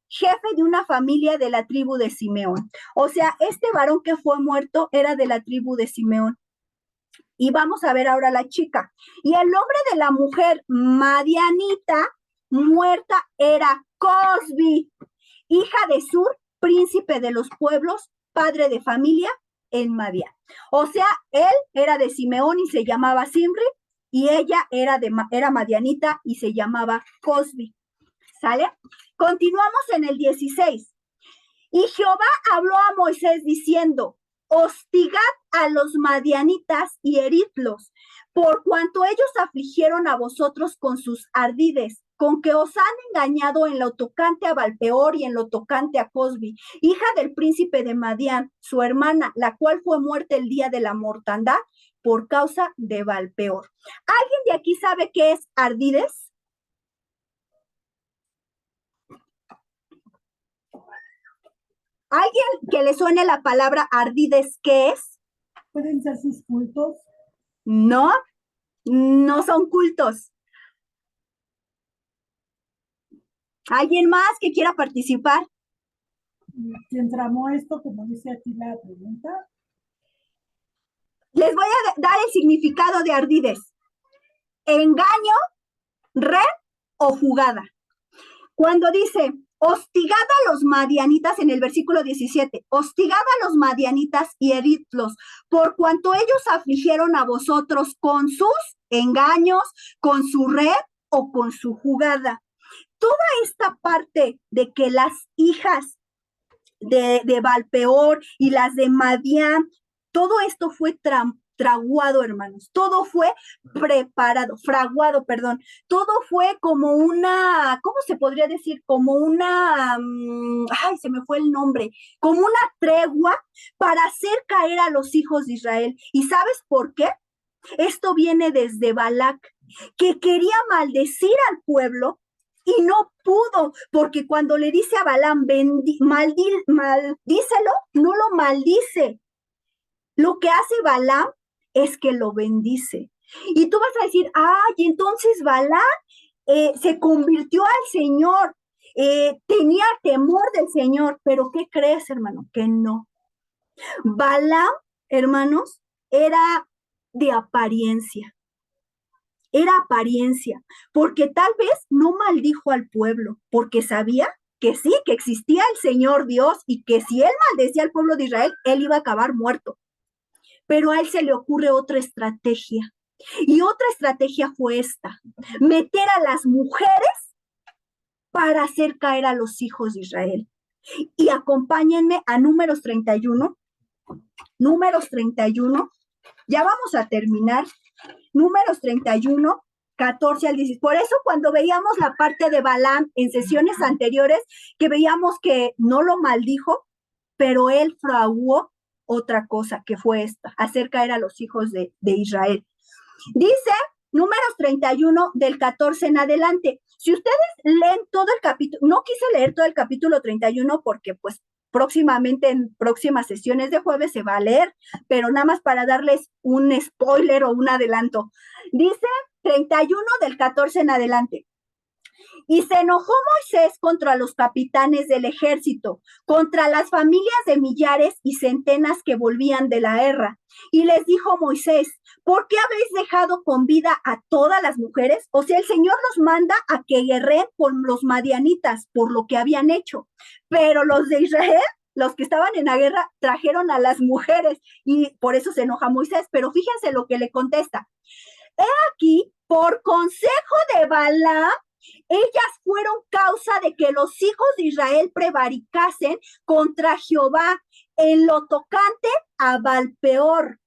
jefe de una familia de la tribu de Simeón. O sea, este varón que fue muerto era de la tribu de Simeón. Y vamos a ver ahora la chica. Y el nombre de la mujer madianita muerta era Cosbi, hija de Sur, príncipe de los pueblos, padre de familia en Madián. O sea, él era de Simeón y se llamaba Simri, y ella era madianita y se llamaba Cosbi. ¿Sale? Continuamos en el 16. Y Jehová habló a Moisés diciendo, hostigad a los madianitas y heridlos, por cuanto ellos afligieron a vosotros con sus ardides, con que os han engañado en lo tocante a Balpeor y en lo tocante a Cosbi, hija del príncipe de Madián, su hermana, la cual fue muerta el día de la mortandad, por causa de Valpeor. ¿Alguien de aquí sabe qué es ardides? ¿Alguien que le suene la palabra ardides qué es? ¿Pueden ser sus cultos? No, no son cultos. ¿Alguien más que quiera participar? ¿Quién tramó esto, como dice aquí la pregunta? Les voy a dar el significado de ardides. Engaño, red o jugada. Cuando dice, hostigad a los madianitas en el versículo 17, hostigad a los madianitas y heridlos, por cuanto ellos afligieron a vosotros con sus engaños, con su red o con su jugada. Toda esta parte de que las hijas de Valpeor y las de Madián, todo esto fue traguado, hermanos, todo fue preparado, fraguado, perdón, todo fue como una, ¿cómo se podría decir? Como una, ay, se me fue el nombre, como una tregua para hacer caer a los hijos de Israel. ¿Y sabes por qué? Esto viene desde Balac, que quería maldecir al pueblo y no pudo, porque cuando le dice a Balaam, maldícelo, no lo maldice. Lo que hace Balaam es que lo bendice. Y tú vas a decir, ay, entonces Balaam se convirtió al Señor, tenía temor del Señor, pero ¿qué crees, hermano? Que no. Balaam, hermanos, era de apariencia. Era apariencia, porque tal vez no maldijo al pueblo, porque sabía que sí, que existía el Señor Dios y que si él maldecía al pueblo de Israel, él iba a acabar muerto. Pero a él se le ocurre otra estrategia. Y otra estrategia fue esta, meter a las mujeres para hacer caer a los hijos de Israel. Y acompáñenme a Números 31. Números 31. Ya vamos a terminar. Números 31, 14 al 16. Por eso cuando veíamos la parte de Balaam en sesiones anteriores, que veíamos que no lo maldijo, pero él fraguó otra cosa, que fue esta, hacer caer a los hijos de Israel. Dice Números 31 del 14 en adelante. Si ustedes leen todo el capítulo, no quise leer todo el capítulo 31 porque pues próximamente en próximas sesiones de jueves se va a leer, pero nada más para darles un spoiler o un adelanto. Dice 31 del 14 en adelante. Y se enojó Moisés contra los capitanes del ejército, contra las familias de millares y centenas que volvían de la guerra. Y les dijo Moisés, ¿por qué habéis dejado con vida a todas las mujeres? O sea, el Señor los manda a que guerreen con los madianitas por lo que habían hecho. Pero los de Israel, los que estaban en la guerra, trajeron a las mujeres y por eso se enoja Moisés. Pero fíjense lo que le contesta. He aquí, por consejo de Balaam, ellas fueron causa de que los hijos de Israel prevaricasen contra Jehová en lo tocante a Valpeor,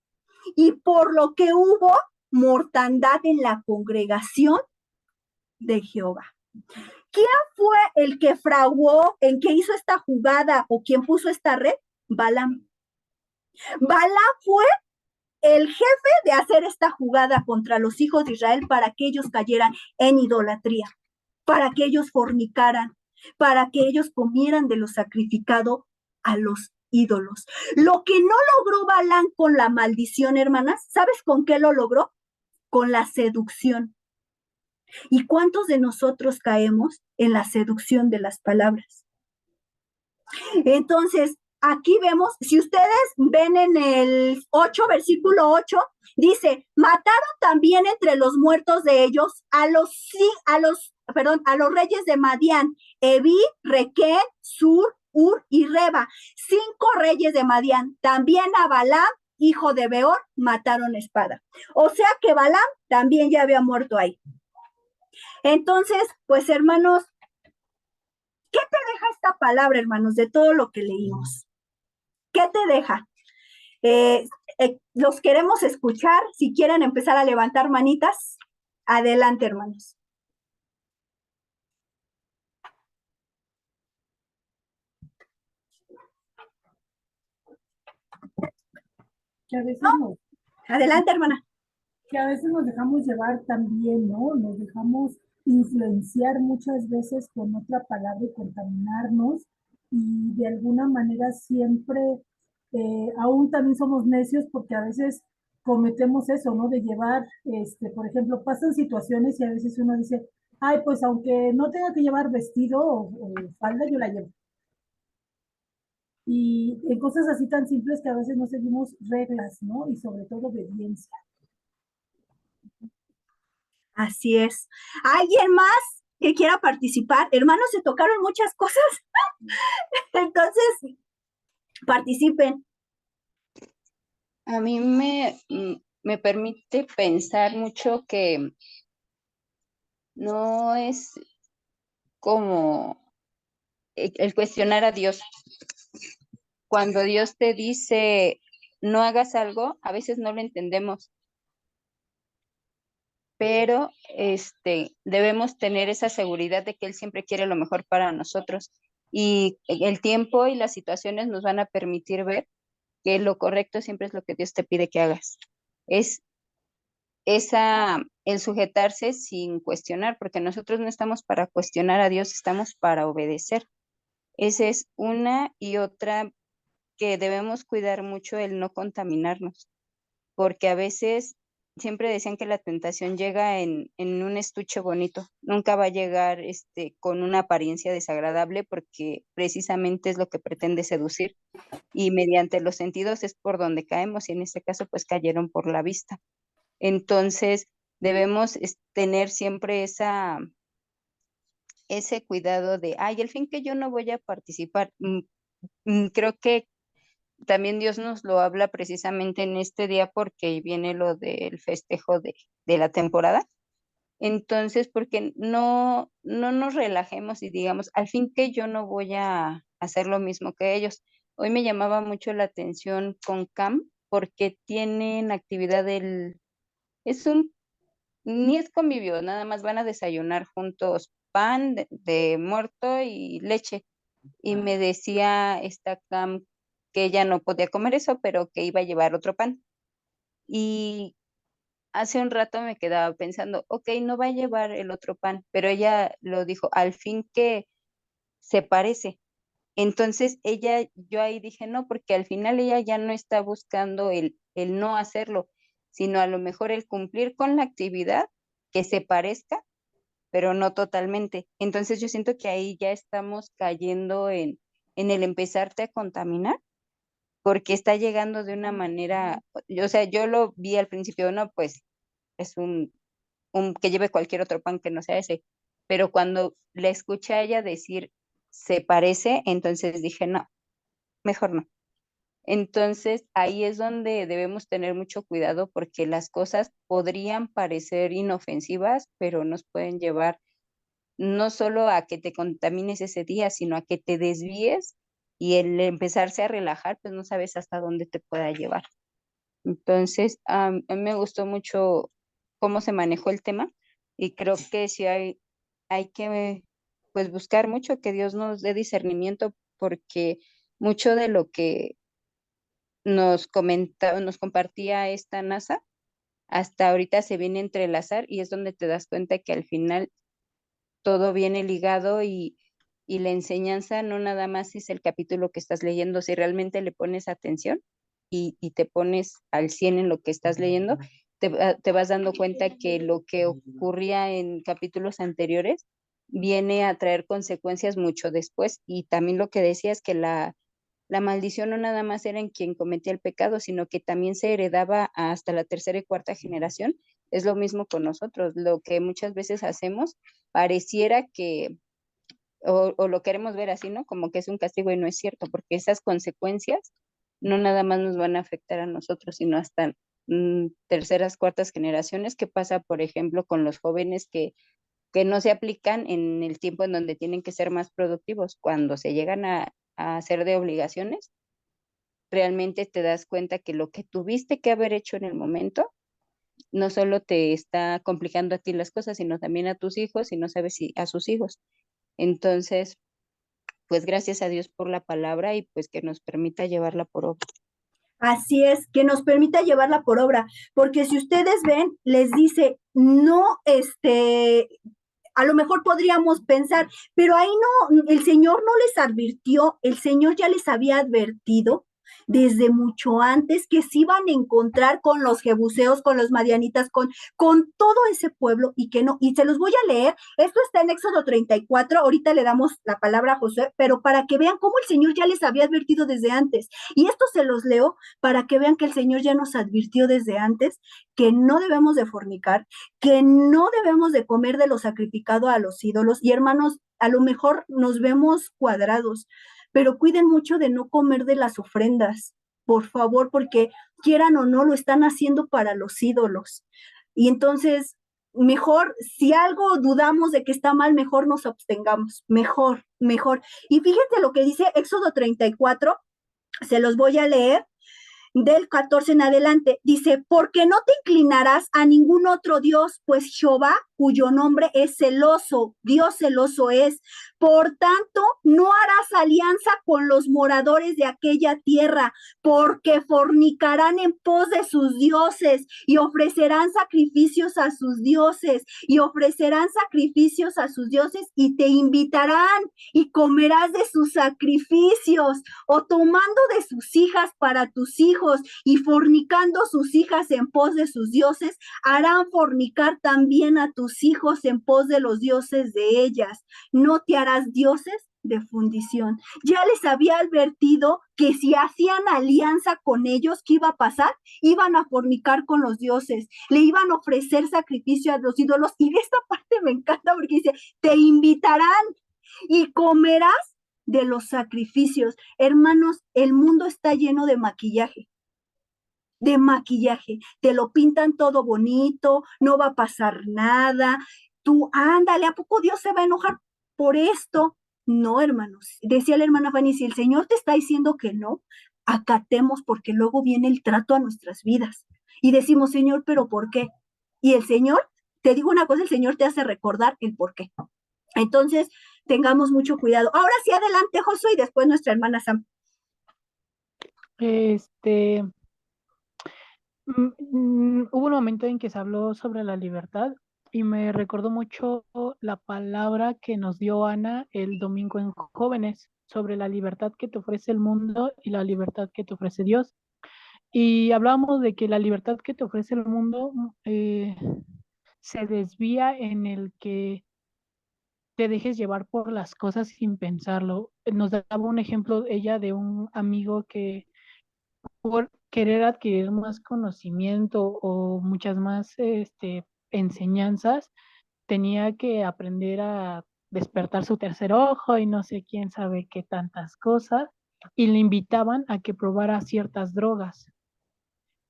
y por lo que hubo mortandad en la congregación de Jehová. ¿Quién fue el que fraguó, en que hizo esta jugada o quien puso esta red? Balaam. Balaam fue el jefe de hacer esta jugada contra los hijos de Israel para que ellos cayeran en idolatría, para que ellos fornicaran, para que ellos comieran de lo sacrificado a los ídolos. Lo que no logró Balaam con la maldición, hermanas, ¿sabes con qué lo logró? Con la seducción. ¿Y cuántos de nosotros caemos en la seducción de las palabras? Entonces, aquí vemos, si ustedes ven en el 8, versículo 8, dice, mataron también entre los muertos de ellos a los reyes de Madián, Evi, Requén, Sur, Ur y Reba, 5 reyes de Madián. También a Balaam, hijo de Beor, mataron espada. O sea que Balaam también ya había muerto ahí. Entonces, pues hermanos, ¿qué te deja esta palabra, hermanos, de todo lo que leímos? ¿Qué te deja? Los queremos escuchar. Si quieren empezar a levantar manitas, adelante, hermanos. Que a veces Adelante, hermana. Que a veces nos dejamos llevar también, ¿no? Nos dejamos influenciar muchas veces con otra palabra y contaminarnos y de alguna manera siempre, aún también somos necios porque a veces cometemos eso, ¿no? De llevar, por ejemplo, pasan situaciones y a veces uno dice, ay, pues aunque no tenga que llevar vestido o falda, yo la llevo. Y en cosas así tan simples que a veces no seguimos reglas, ¿no? Y sobre todo obediencia. Así es. ¿Alguien más que quiera participar? Hermanos, se tocaron muchas cosas. Entonces, participen. A mí me permite pensar mucho que no es como el cuestionar a Dios. Cuando Dios te dice no hagas algo, a veces no lo entendemos, pero debemos tener esa seguridad de que Él siempre quiere lo mejor para nosotros y el tiempo y las situaciones nos van a permitir ver que lo correcto siempre es lo que Dios te pide que hagas. Es el sujetarse sin cuestionar, porque nosotros no estamos para cuestionar a Dios, estamos para obedecer. Esa es una y otra que debemos cuidar mucho el no contaminarnos, porque a veces siempre decían que la tentación llega en un estuche bonito, nunca va a llegar con una apariencia desagradable porque precisamente es lo que pretende seducir y mediante los sentidos es por donde caemos y en este caso pues cayeron por la vista. Entonces debemos tener siempre ese cuidado de, ay, el fin que yo no voy a participar. Creo que también Dios nos lo habla precisamente en este día porque viene lo del festejo de la temporada. Entonces, porque no nos relajemos y digamos, al fin que yo no voy a hacer lo mismo que ellos. Hoy me llamaba mucho la atención con Cam porque tienen actividad es ni es convivio, nada más van a desayunar juntos pan de muerto y leche. Y me decía esta Cam que ella no podía comer eso, pero que iba a llevar otro pan. Y hace un rato me quedaba pensando, ok, no va a llevar el otro pan, pero ella lo dijo, al fin que se parece. Entonces yo ahí dije, no, porque al final ella ya no está buscando el no hacerlo, sino a lo mejor el cumplir con la actividad que se parezca, pero no totalmente. Entonces yo siento que ahí ya estamos cayendo en el empezarte a contaminar porque está llegando de una manera, o sea, yo lo vi al principio, no, pues es un que lleve cualquier otro pan que no sea ese, pero cuando le escuché a ella decir se parece, entonces dije, no, mejor no. Entonces ahí es donde debemos tener mucho cuidado porque las cosas podrían parecer inofensivas, pero nos pueden llevar no solo a que te contamines ese día, sino a que te desvíes y el empezarse a relajar, pues no sabes hasta dónde te pueda llevar. Entonces, a mí me gustó mucho cómo se manejó el tema y creo que sí hay que pues buscar mucho que Dios nos dé discernimiento porque mucho de lo que nos compartía esta NASA, hasta ahorita se viene a entrelazar y es donde te das cuenta que al final todo viene ligado y la enseñanza no nada más es el capítulo que estás leyendo, si realmente le pones atención y te pones al 100 en lo que estás leyendo, te vas dando cuenta que lo que ocurría en capítulos anteriores viene a traer consecuencias mucho después y también lo que decías que la maldición no nada más era en quien cometía el pecado, sino que también se heredaba hasta la tercera y cuarta generación. Es lo mismo con nosotros, lo que muchas veces hacemos pareciera que, o lo queremos ver así, ¿no? Como que es un castigo y no es cierto, porque esas consecuencias no nada más nos van a afectar a nosotros, sino hasta terceras, cuartas generaciones, que pasa, por ejemplo, con los jóvenes que no se aplican en el tiempo en donde tienen que ser más productivos. Cuando se llegan a hacer de obligaciones, realmente te das cuenta que lo que tuviste que haber hecho en el momento no solo te está complicando a ti las cosas, sino también a tus hijos y no sabes si a sus hijos. Entonces, pues gracias a Dios por la palabra y pues que nos permita llevarla por obra. Así es, que nos permita llevarla por obra, porque si ustedes ven, les dice, no, a lo mejor podríamos pensar, pero ahí no, el Señor no les advirtió, el Señor ya les había advertido desde mucho antes que se iban a encontrar con los jebuseos, con los madianitas, con todo ese pueblo y que no, y se los voy a leer, esto está en Éxodo 34, ahorita le damos la palabra a Josué, pero para que vean cómo el Señor ya les había advertido desde antes, y esto se los leo para que vean que el Señor ya nos advirtió desde antes que no debemos de fornicar, que no debemos de comer de lo sacrificado a los ídolos. Y hermanos, a lo mejor nos vemos cuadrados, pero cuiden mucho de no comer de las ofrendas, por favor, porque quieran o no, lo están haciendo para los ídolos. Y entonces, mejor, si algo dudamos de que está mal, mejor nos abstengamos, mejor, mejor. Y fíjense lo que dice Éxodo 34, se los voy a leer del 14 en adelante, dice, porque no te inclinarás a ningún otro Dios, pues Jehová, cuyo nombre es celoso, Dios celoso es. Por tanto, no harás alianza con los moradores de aquella tierra, porque fornicarán en pos de sus dioses y ofrecerán sacrificios a sus dioses y ofrecerán sacrificios a sus dioses y te invitarán y comerás de sus sacrificios o tomando de sus hijas para tus hijos y fornicando sus hijas en pos de sus dioses, harán fornicar también a tus hijos en pos de los dioses de ellas. No te harás dioses de fundición. Ya les había advertido que si hacían alianza con ellos, ¿qué iba a pasar? Iban a fornicar con los dioses, le iban a ofrecer sacrificio a los ídolos. Y esta parte me encanta porque dice, te invitarán y comerás de los sacrificios. Hermanos, el mundo está lleno de maquillaje. De maquillaje, te lo pintan todo bonito, no va a pasar nada, tú ándale, ¿a poco Dios se va a enojar por esto? No, hermanos, decía la hermana Fanny, si el Señor te está diciendo que no, acatemos porque luego viene el trato a nuestras vidas y decimos, Señor, ¿pero por qué? Y el Señor, te digo una cosa, el Señor te hace recordar el por qué. Entonces, tengamos mucho cuidado. Ahora sí, adelante, Josué, y después nuestra hermana Sam. Este, hubo un momento en que se habló sobre la libertad y me recordó mucho la palabra que nos dio Ana el domingo en Jóvenes sobre la libertad que te ofrece el mundo y la libertad que te ofrece Dios. Y hablábamos de que la libertad que te ofrece el mundo se desvía en el que te dejes llevar por las cosas sin pensarlo. Nos daba un ejemplo ella de un amigo que por querer adquirir más conocimiento o muchas más enseñanzas, tenía que aprender a despertar su tercer ojo y no sé quién sabe qué tantas cosas, y le invitaban a que probara ciertas drogas.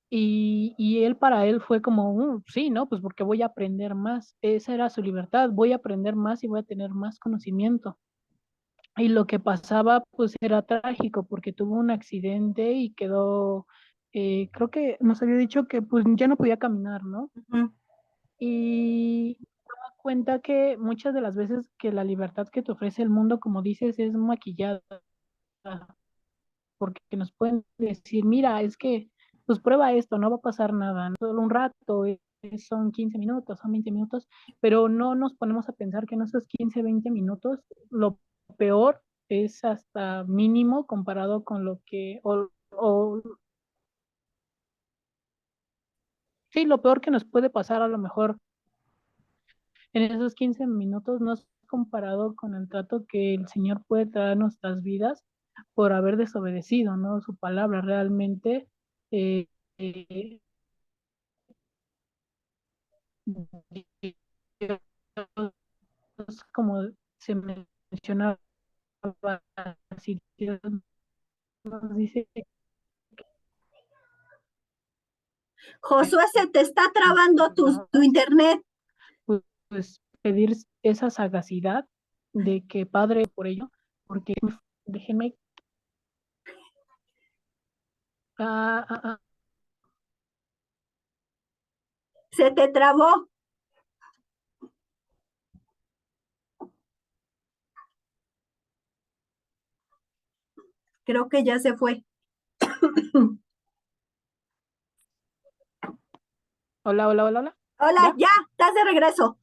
Y él para él fue como, sí, ¿no? Pues porque voy a aprender más. Esa era su libertad, voy a aprender más y voy a tener más conocimiento. Y lo que pasaba, pues era trágico porque tuvo un accidente y quedó, creo que nos había dicho que pues ya no podía caminar, ¿no? Uh-huh. Y me da cuenta que muchas de las veces que la libertad que te ofrece el mundo, como dices, es maquillada, porque nos pueden decir, mira, es que pues prueba esto, no va a pasar nada, ¿no? Solo un rato, son 15 minutos, son 20 minutos, pero no nos ponemos a pensar que en esos 15, 20 minutos lo peor es hasta mínimo comparado con lo que, sí, lo peor que nos puede pasar a lo mejor en esos 15 minutos no es comparado con el trato que el Señor puede traer a nuestras vidas por haber desobedecido, ¿no? Su palabra realmente, eh, eh, Dios, como se mencionaba, si Dios nos dice Josué, se te está trabando tu internet. pues pedir esa sagacidad de que Padre por ello, porque déjenme, ah, ah, ah, Se te trabó. Creo que ya se fue. Hola, hola, hola, hola. Hola, ¿Ya? ya, estás de regreso.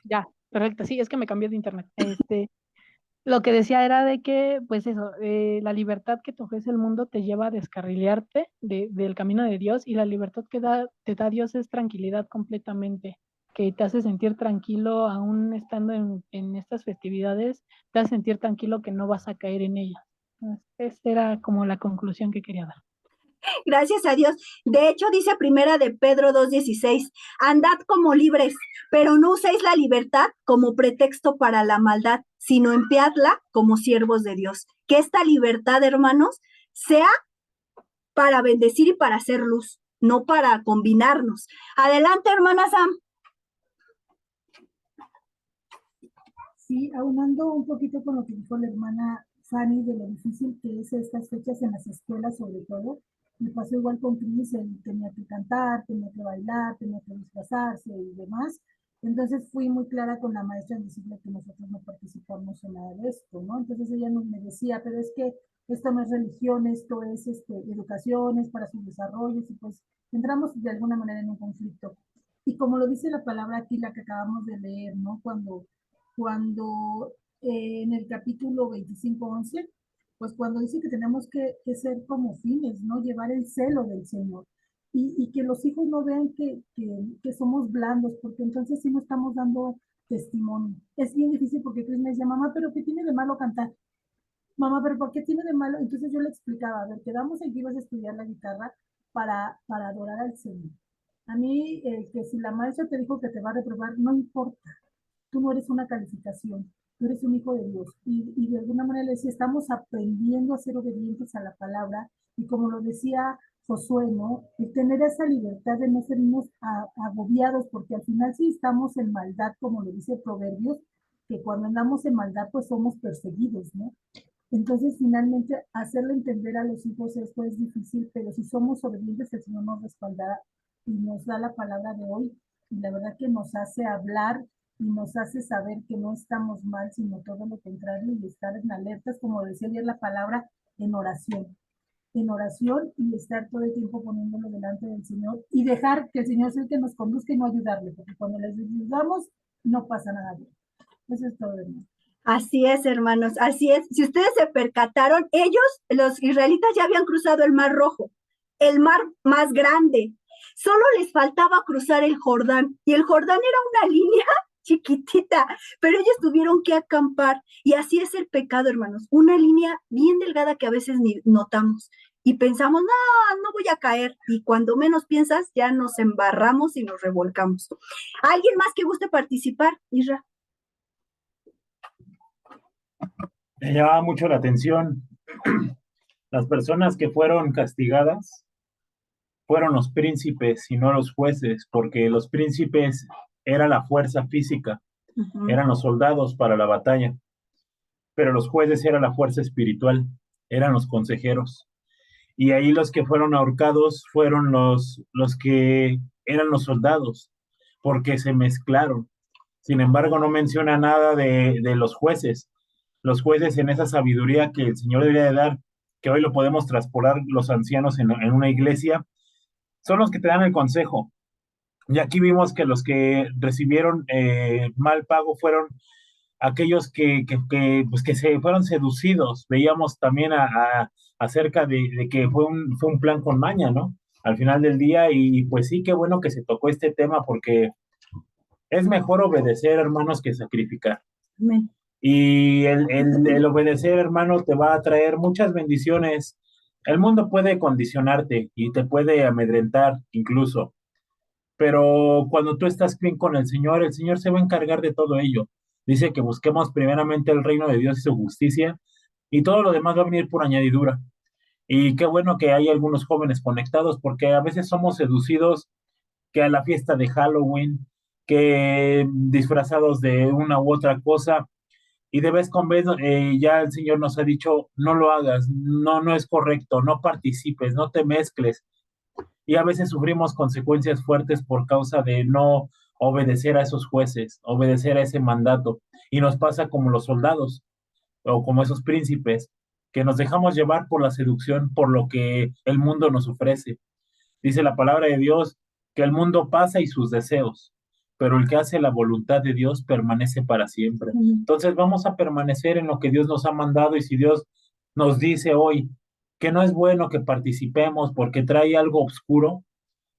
Ya, perfecto. Sí, es que me cambié de internet. Lo que decía era de que, pues eso, la libertad que te ofrece el mundo te lleva a descarrilearte del camino de Dios, y la libertad que te da Dios es tranquilidad completamente, que te hace sentir tranquilo aún estando en estas festividades, te hace sentir tranquilo que no vas a caer en ellas. Esa era como la conclusión que quería dar. Gracias a Dios. De hecho, dice Primera de Pedro 2:16, andad como libres, pero no uséis la libertad como pretexto para la maldad, sino empleadla como siervos de Dios. Que esta libertad, hermanos, sea para bendecir y para hacer luz, no para combinarnos. Adelante, hermana Sam. Sí, aunando un poquito con lo que dijo la hermana Fanny de lo difícil que es estas fechas en las escuelas, sobre todo, me pasó igual con Cris, él tenía que cantar, tenía que bailar, tenía que disfrazarse y demás. Entonces fui muy clara con la maestra en decirle que nosotros no participamos en nada de esto, ¿no? Entonces ella me decía, pero es que esto no es religión, esto es educación, es para sus desarrollos, y pues entramos de alguna manera en un conflicto. Y como lo dice la palabra aquí, la que acabamos de leer, ¿no? Cuando en el capítulo 25:11, pues cuando dice que tenemos que ser como fines, ¿no? Llevar el celo del Señor. Y que los hijos no vean que somos blandos, porque entonces sí no estamos dando testimonio. Es bien difícil porque Cris me decía, mamá, pero ¿qué tiene de malo cantar? Mamá, pero ¿por qué tiene de malo? Entonces yo le explicaba, a ver, quedamos en que ibas a estudiar la guitarra para adorar al Señor. A mí, que si la maestra te dijo que te va a reprobar, no importa, tú no eres una calificación, tú eres un hijo de Dios. Y de alguna manera le decía, estamos aprendiendo a ser obedientes a la palabra, y como lo decía Josué, ¿no? El tener esa libertad de no sernos agobiados, porque al final sí estamos en maldad, como lo dice Proverbios, que cuando andamos en maldad pues somos perseguidos, ¿no? Entonces, finalmente, hacerle entender a los hijos esto es difícil, pero si somos obedientes, el Señor nos respalda y nos da la palabra de hoy. Y la verdad que nos hace hablar y nos hace saber que no estamos mal, sino todo lo contrario, y estar en alertas, como decía ayer la palabra, en oración, y estar todo el tiempo poniéndolo delante del Señor y dejar que el Señor sea el que nos conduzca y no ayudarle, porque cuando les ayudamos, no pasa nada bien. Eso es todo, hermano. Así es, hermanos, así es. Si ustedes se percataron, ellos, los israelitas, ya habían cruzado el Mar Rojo, el mar más grande. Solo les faltaba cruzar el Jordán, y el Jordán era una línea chiquitita, pero ellos tuvieron que acampar. Y así es el pecado, hermanos, una línea bien delgada que a veces ni notamos. Y pensamos, no, no voy a caer. Y cuando menos piensas, ya nos embarramos y nos revolcamos. ¿Alguien más que guste participar, Isra? Me llamaba mucho la atención las personas que fueron castigadas fueron los príncipes y no los jueces, porque los príncipes era la fuerza física, eran los soldados para la batalla, pero los jueces era la fuerza espiritual, eran los consejeros. Y ahí los que fueron ahorcados fueron los que eran los soldados, porque se mezclaron. Sin embargo, no menciona nada de los jueces. Los jueces en esa sabiduría que el Señor debería de dar, que hoy lo podemos traspolar los ancianos en una iglesia, son los que te dan el consejo. Y aquí vimos que los que recibieron mal pago fueron aquellos pues que se fueron seducidos. Veíamos también acerca de que fue un plan con maña, ¿no? Al final del día, y pues sí, qué bueno que se tocó este tema, porque es mejor obedecer, hermanos, que sacrificar. Amén. Y el obedecer, hermano, te va a traer muchas bendiciones. El mundo puede condicionarte y te puede amedrentar incluso, pero cuando tú estás bien con el Señor se va a encargar de todo ello. Dice que busquemos primeramente el reino de Dios y su justicia, y todo lo demás va a venir por añadidura. Y qué bueno que hay algunos jóvenes conectados, porque a veces somos seducidos que a la fiesta de Halloween, que disfrazados de una u otra cosa, y de vez con vez ya el Señor nos ha dicho, no lo hagas, no, no es correcto, no participes, no te mezcles. Y a veces sufrimos consecuencias fuertes por causa de no obedecer a esos jueces, obedecer a ese mandato. Y nos pasa como los soldados o como esos príncipes, que nos dejamos llevar por la seducción, por lo que el mundo nos ofrece. Dice la palabra de Dios que el mundo pasa y sus deseos, pero el que hace la voluntad de Dios permanece para siempre. Entonces vamos a permanecer en lo que Dios nos ha mandado, y si Dios nos dice hoy que no es bueno que participemos porque trae algo oscuro,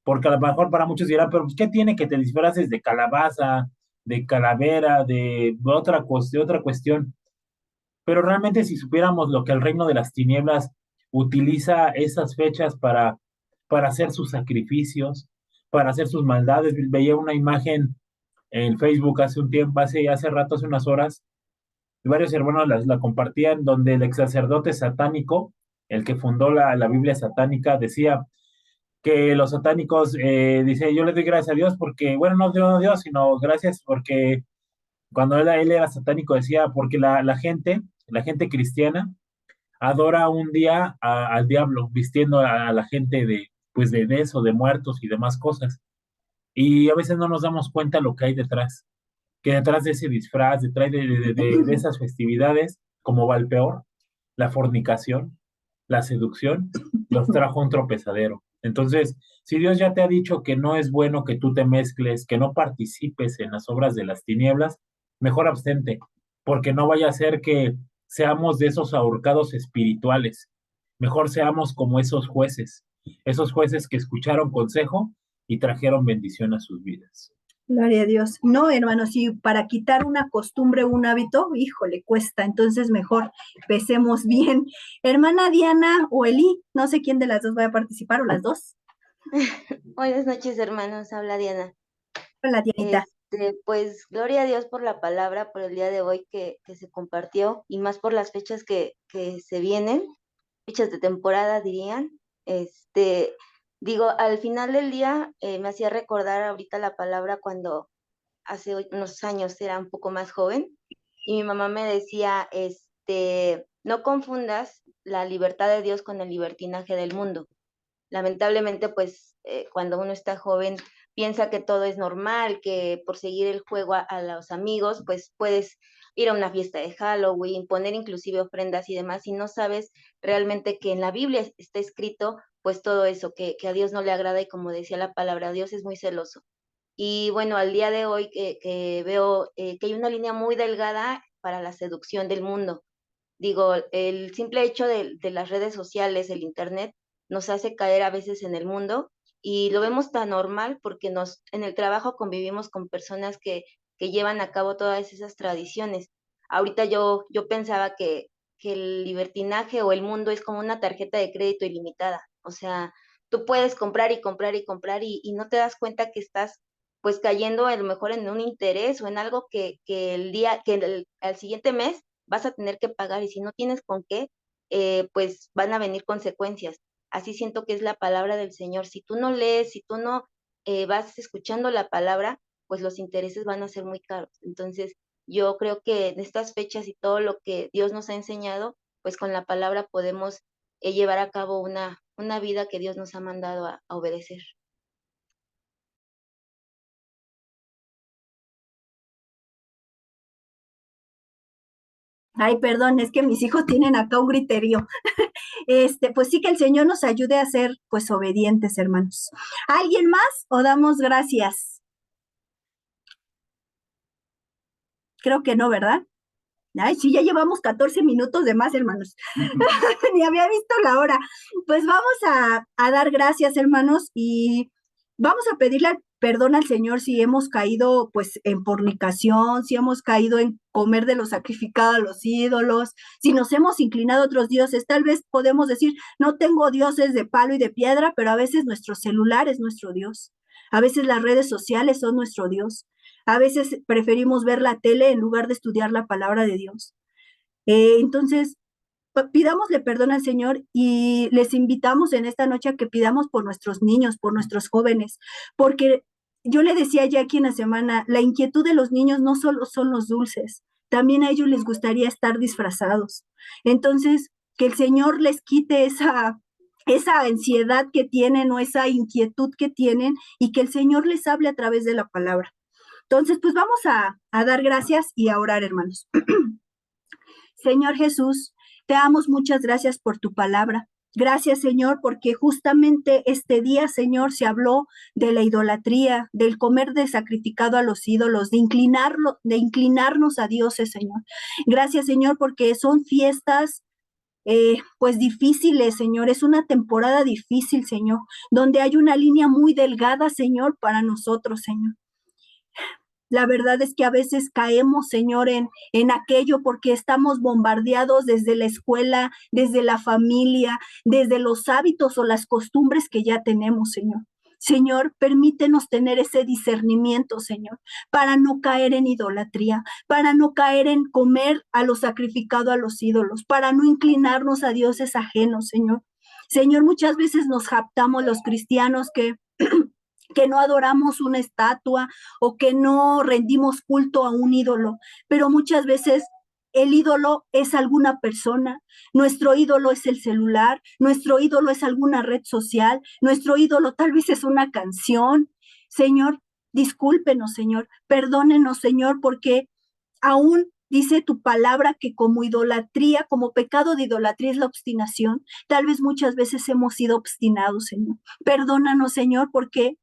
porque a lo mejor para muchos dirán, pero pues, ¿qué tiene que te disfraces de calabaza, de calavera, de otra cuestión? Pero realmente si supiéramos lo que el reino de las tinieblas utiliza esas fechas para hacer sus sacrificios, para hacer sus maldades. Veía una imagen en Facebook hace un tiempo, hace rato, hace unas horas, y varios hermanos la compartían, donde el ex sacerdote satánico, el que fundó la Biblia satánica, decía que los satánicos, dice, yo le doy gracias a Dios porque, bueno, no Dios, no Dios, sino gracias porque cuando él era satánico decía, porque la gente cristiana adora un día al diablo, vistiendo a la gente pues de eso, de muertos y demás cosas. Y a veces no nos damos cuenta lo que hay detrás, que detrás de ese disfraz, detrás de esas festividades, como va el peor, la fornicación, la seducción, los trajo un tropezadero. Entonces, si Dios ya te ha dicho que no es bueno que tú te mezcles, que no participes en las obras de las tinieblas, mejor abstente, porque no vaya a ser que seamos de esos ahorcados espirituales. Mejor seamos como esos jueces que escucharon consejo y trajeron bendición a sus vidas. Gloria a Dios. No, hermanos, si para quitar una costumbre o un hábito, híjole, cuesta. Entonces mejor pensemos bien. Hermana Diana o Eli, no sé quién de las dos va a participar, o las dos. Buenas noches, hermanos. Habla Diana. Hola, Dianita. Pues gloria a Dios por la palabra, por el día de hoy que se compartió, y más por las fechas que se vienen, fechas de temporada dirían. Digo, al final del día me hacía recordar ahorita la palabra cuando hace unos años era un poco más joven, y mi mamá me decía, no confundas la libertad de Dios con el libertinaje del mundo. Lamentablemente, pues cuando uno está joven piensa que todo es normal, que por seguir el juego a los amigos, pues puedes ir a una fiesta de Halloween, poner inclusive ofrendas y demás, y no sabes realmente que en la Biblia está escrito pues todo eso, que a Dios no le agrada, y como decía la palabra, Dios es muy celoso. Y bueno, al día de hoy que veo que hay una línea muy delgada para la seducción del mundo. Digo, el simple hecho de las redes sociales, el internet, nos hace caer a veces en el mundo, y lo vemos tan normal porque en el trabajo convivimos con personas que llevan a cabo todas esas tradiciones. Ahorita yo pensaba que el libertinaje o el mundo es como una tarjeta de crédito ilimitada. O sea, tú puedes comprar y comprar y comprar, y no te das cuenta que estás pues cayendo a lo mejor en un interés o en algo que al siguiente mes vas a tener que pagar, y si no tienes con qué, pues van a venir consecuencias. Así siento que es la palabra del Señor. Si tú no lees, si tú no vas escuchando la palabra, pues los intereses van a ser muy caros. Entonces, yo creo que en estas fechas y todo lo que Dios nos ha enseñado, pues con la palabra podemos llevar a cabo una vida que Dios nos ha mandado a obedecer. Ay, perdón, es que mis hijos tienen acá un griterío. Pues sí, que el Señor nos ayude a ser pues obedientes, hermanos. ¿Alguien más o damos gracias? Creo que no, ¿verdad? Ay, sí, ya llevamos 14 minutos de más, hermanos. Ni había visto la hora. Pues vamos a dar gracias, hermanos, y vamos a pedirle perdón al Señor si hemos caído pues en fornicación, si hemos caído en comer de lo sacrificado a los ídolos, si nos hemos inclinado a otros dioses. Tal vez podemos decir, no tengo dioses de palo y de piedra, pero a veces nuestro celular es nuestro Dios. A veces las redes sociales son nuestro Dios. A veces preferimos ver la tele en lugar de estudiar la palabra de Dios. Entonces, pidámosle perdón al Señor, y les invitamos en esta noche a que pidamos por nuestros niños, por nuestros jóvenes, porque yo le decía ya aquí en la semana, la inquietud de los niños no solo son los dulces, también a ellos les gustaría estar disfrazados. Entonces, que el Señor les quite esa ansiedad que tienen o esa inquietud que tienen, y que el Señor les hable a través de la palabra. Entonces, pues vamos a dar gracias y a orar, hermanos. Señor Jesús, te damos muchas gracias por tu palabra. Gracias, Señor, porque justamente este día, Señor, se habló de la idolatría, del comer de sacrificado a los ídolos, de inclinarnos a dioses, Señor. Gracias, Señor, porque son fiestas pues difíciles, Señor. Es una temporada difícil, Señor, donde hay una línea muy delgada, Señor, para nosotros, Señor. La verdad es que a veces caemos, Señor, en aquello porque estamos bombardeados desde la escuela, desde la familia, desde los hábitos o las costumbres que ya tenemos, Señor. Señor, permítenos tener ese discernimiento, Señor, para no caer en idolatría, para no caer en comer a lo sacrificado a los ídolos, para no inclinarnos a dioses ajenos, Señor. Señor, muchas veces nos jactamos los cristianos que no adoramos una estatua o que no rendimos culto a un ídolo, pero muchas veces el ídolo es alguna persona, nuestro ídolo es el celular, nuestro ídolo es alguna red social, nuestro ídolo tal vez es una canción. Señor, discúlpenos, Señor, perdónenos, Señor, porque aún dice tu palabra que como idolatría, como pecado de idolatría es la obstinación. Tal vez muchas veces hemos sido obstinados, Señor. Perdónanos, Señor, porque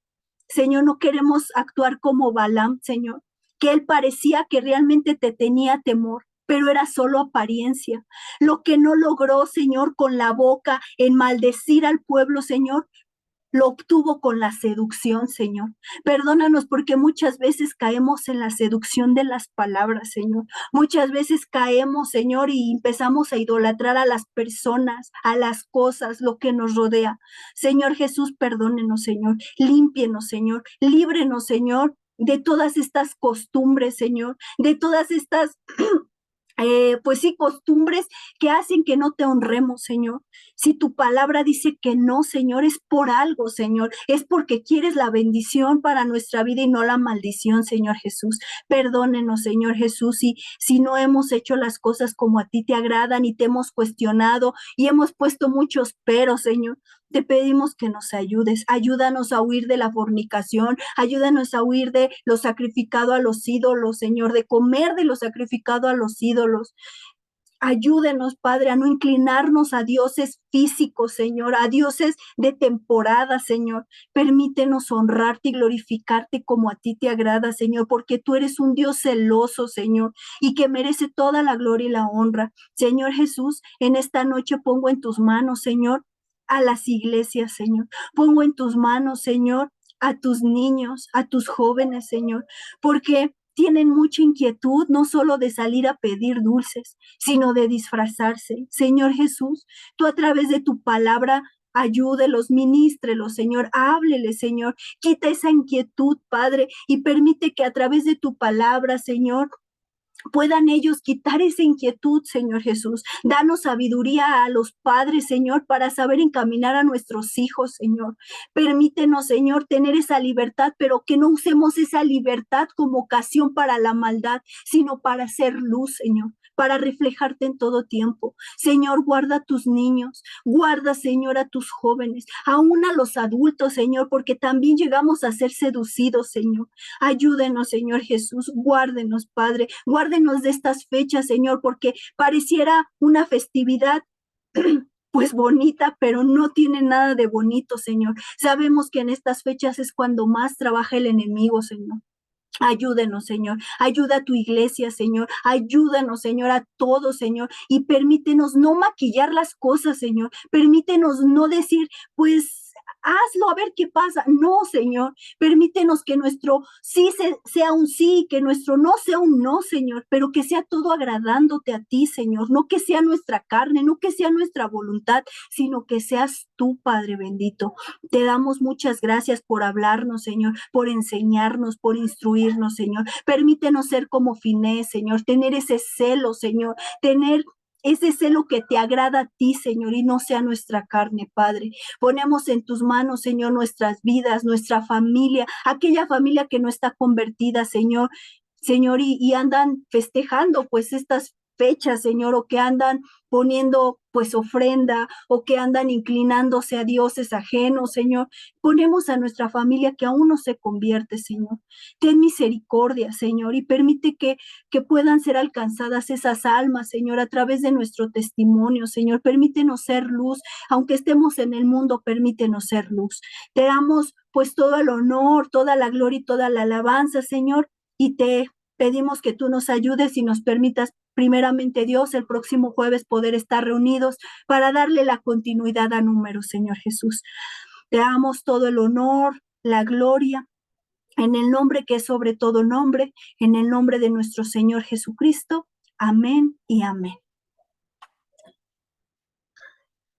Señor, no queremos actuar como Balaam, Señor, que él parecía que realmente te tenía temor, pero era solo apariencia. Lo que no logró, Señor, con la boca en maldecir al pueblo, Señor, lo obtuvo con la seducción, Señor. Perdónanos porque muchas veces caemos en la seducción de las palabras, Señor. Muchas veces caemos, Señor, y empezamos a idolatrar a las personas, a las cosas, lo que nos rodea. Señor Jesús, perdónenos, Señor. Límpienos, Señor. Líbrenos, Señor, de todas estas costumbres, Señor, de todas estas pues sí, costumbres que hacen que no te honremos, Señor. Si tu palabra dice que no, Señor, es por algo, Señor. Es porque quieres la bendición para nuestra vida y no la maldición, Señor Jesús. Perdónenos, Señor Jesús, si no hemos hecho las cosas como a ti te agradan y te hemos cuestionado y hemos puesto muchos peros, Señor. Te pedimos que nos ayudes, ayúdanos a huir de la fornicación, ayúdanos a huir de lo sacrificado a los ídolos, Señor, de comer de lo sacrificado a los ídolos. Ayúdenos, Padre, a no inclinarnos a dioses físicos, Señor, a dioses de temporada, Señor. Permítenos honrarte y glorificarte como a ti te agrada, Señor, porque tú eres un Dios celoso, Señor, y que merece toda la gloria y la honra. Señor Jesús, en esta noche pongo en tus manos, Señor, a las iglesias, Señor. Pongo en tus manos, Señor, a tus niños, a tus jóvenes, Señor, porque tienen mucha inquietud, no solo de salir a pedir dulces, sino de disfrazarse. Señor Jesús, tú a través de tu palabra ayúdelos, ministrelos, Señor, hábleles, Señor, quita esa inquietud, Padre, y permite que a través de tu palabra, Señor, puedan ellos quitar esa inquietud, Señor Jesús. Danos sabiduría a los padres, Señor, para saber encaminar a nuestros hijos, Señor. Permítenos, Señor, tener esa libertad, pero que no usemos esa libertad como ocasión para la maldad, sino para hacer luz, Señor, para reflejarte en todo tiempo. Señor, guarda a tus niños, guarda, Señor, a tus jóvenes, aún a los adultos, Señor, porque también llegamos a ser seducidos, Señor. Ayúdenos, Señor Jesús, guárdenos, Padre, guárdenos de estas fechas, Señor, porque pareciera una festividad pues bonita, pero no tiene nada de bonito, Señor. Sabemos que en estas fechas es cuando más trabaja el enemigo, Señor. Ayúdenos, Señor. Ayuda a tu iglesia, Señor. Ayúdanos, Señor, a todos, Señor. Y permítenos no maquillar las cosas, Señor. Permítenos no decir, pues hazlo a ver qué pasa. No, Señor. Permítenos que nuestro sí sea un sí, que nuestro no sea un no, Señor, pero que sea todo agradándote a ti, Señor. No que sea nuestra carne, no que sea nuestra voluntad, sino que seas tú, Padre bendito. Te damos muchas gracias por hablarnos, Señor, por enseñarnos, por instruirnos, Señor. Permítenos ser como Finés, Señor, tener ese celo, Señor, tener ese celo que te agrada a ti, Señor, y no sea nuestra carne, Padre. Ponemos en tus manos, Señor, nuestras vidas, nuestra familia, aquella familia que no está convertida, Señor, Señor, y andan festejando pues estas fechas, Señor, o que andan poniendo pues ofrenda o que andan inclinándose a dioses ajenos, Señor. Ponemos a nuestra familia que aún no se convierte, Señor. Ten misericordia, Señor, y permite que puedan ser alcanzadas esas almas, Señor, a través de nuestro testimonio, Señor. Permítenos ser luz, aunque estemos en el mundo, permítenos ser luz. Te damos pues todo el honor, toda la gloria y toda la alabanza, Señor, y te pedimos que tú nos ayudes y nos permitas, primeramente Dios, el próximo jueves poder estar reunidos para darle la continuidad a Números, Señor Jesús. Te damos todo el honor, la gloria, en el nombre que es sobre todo nombre, en el nombre de nuestro Señor Jesucristo. Amén y amén.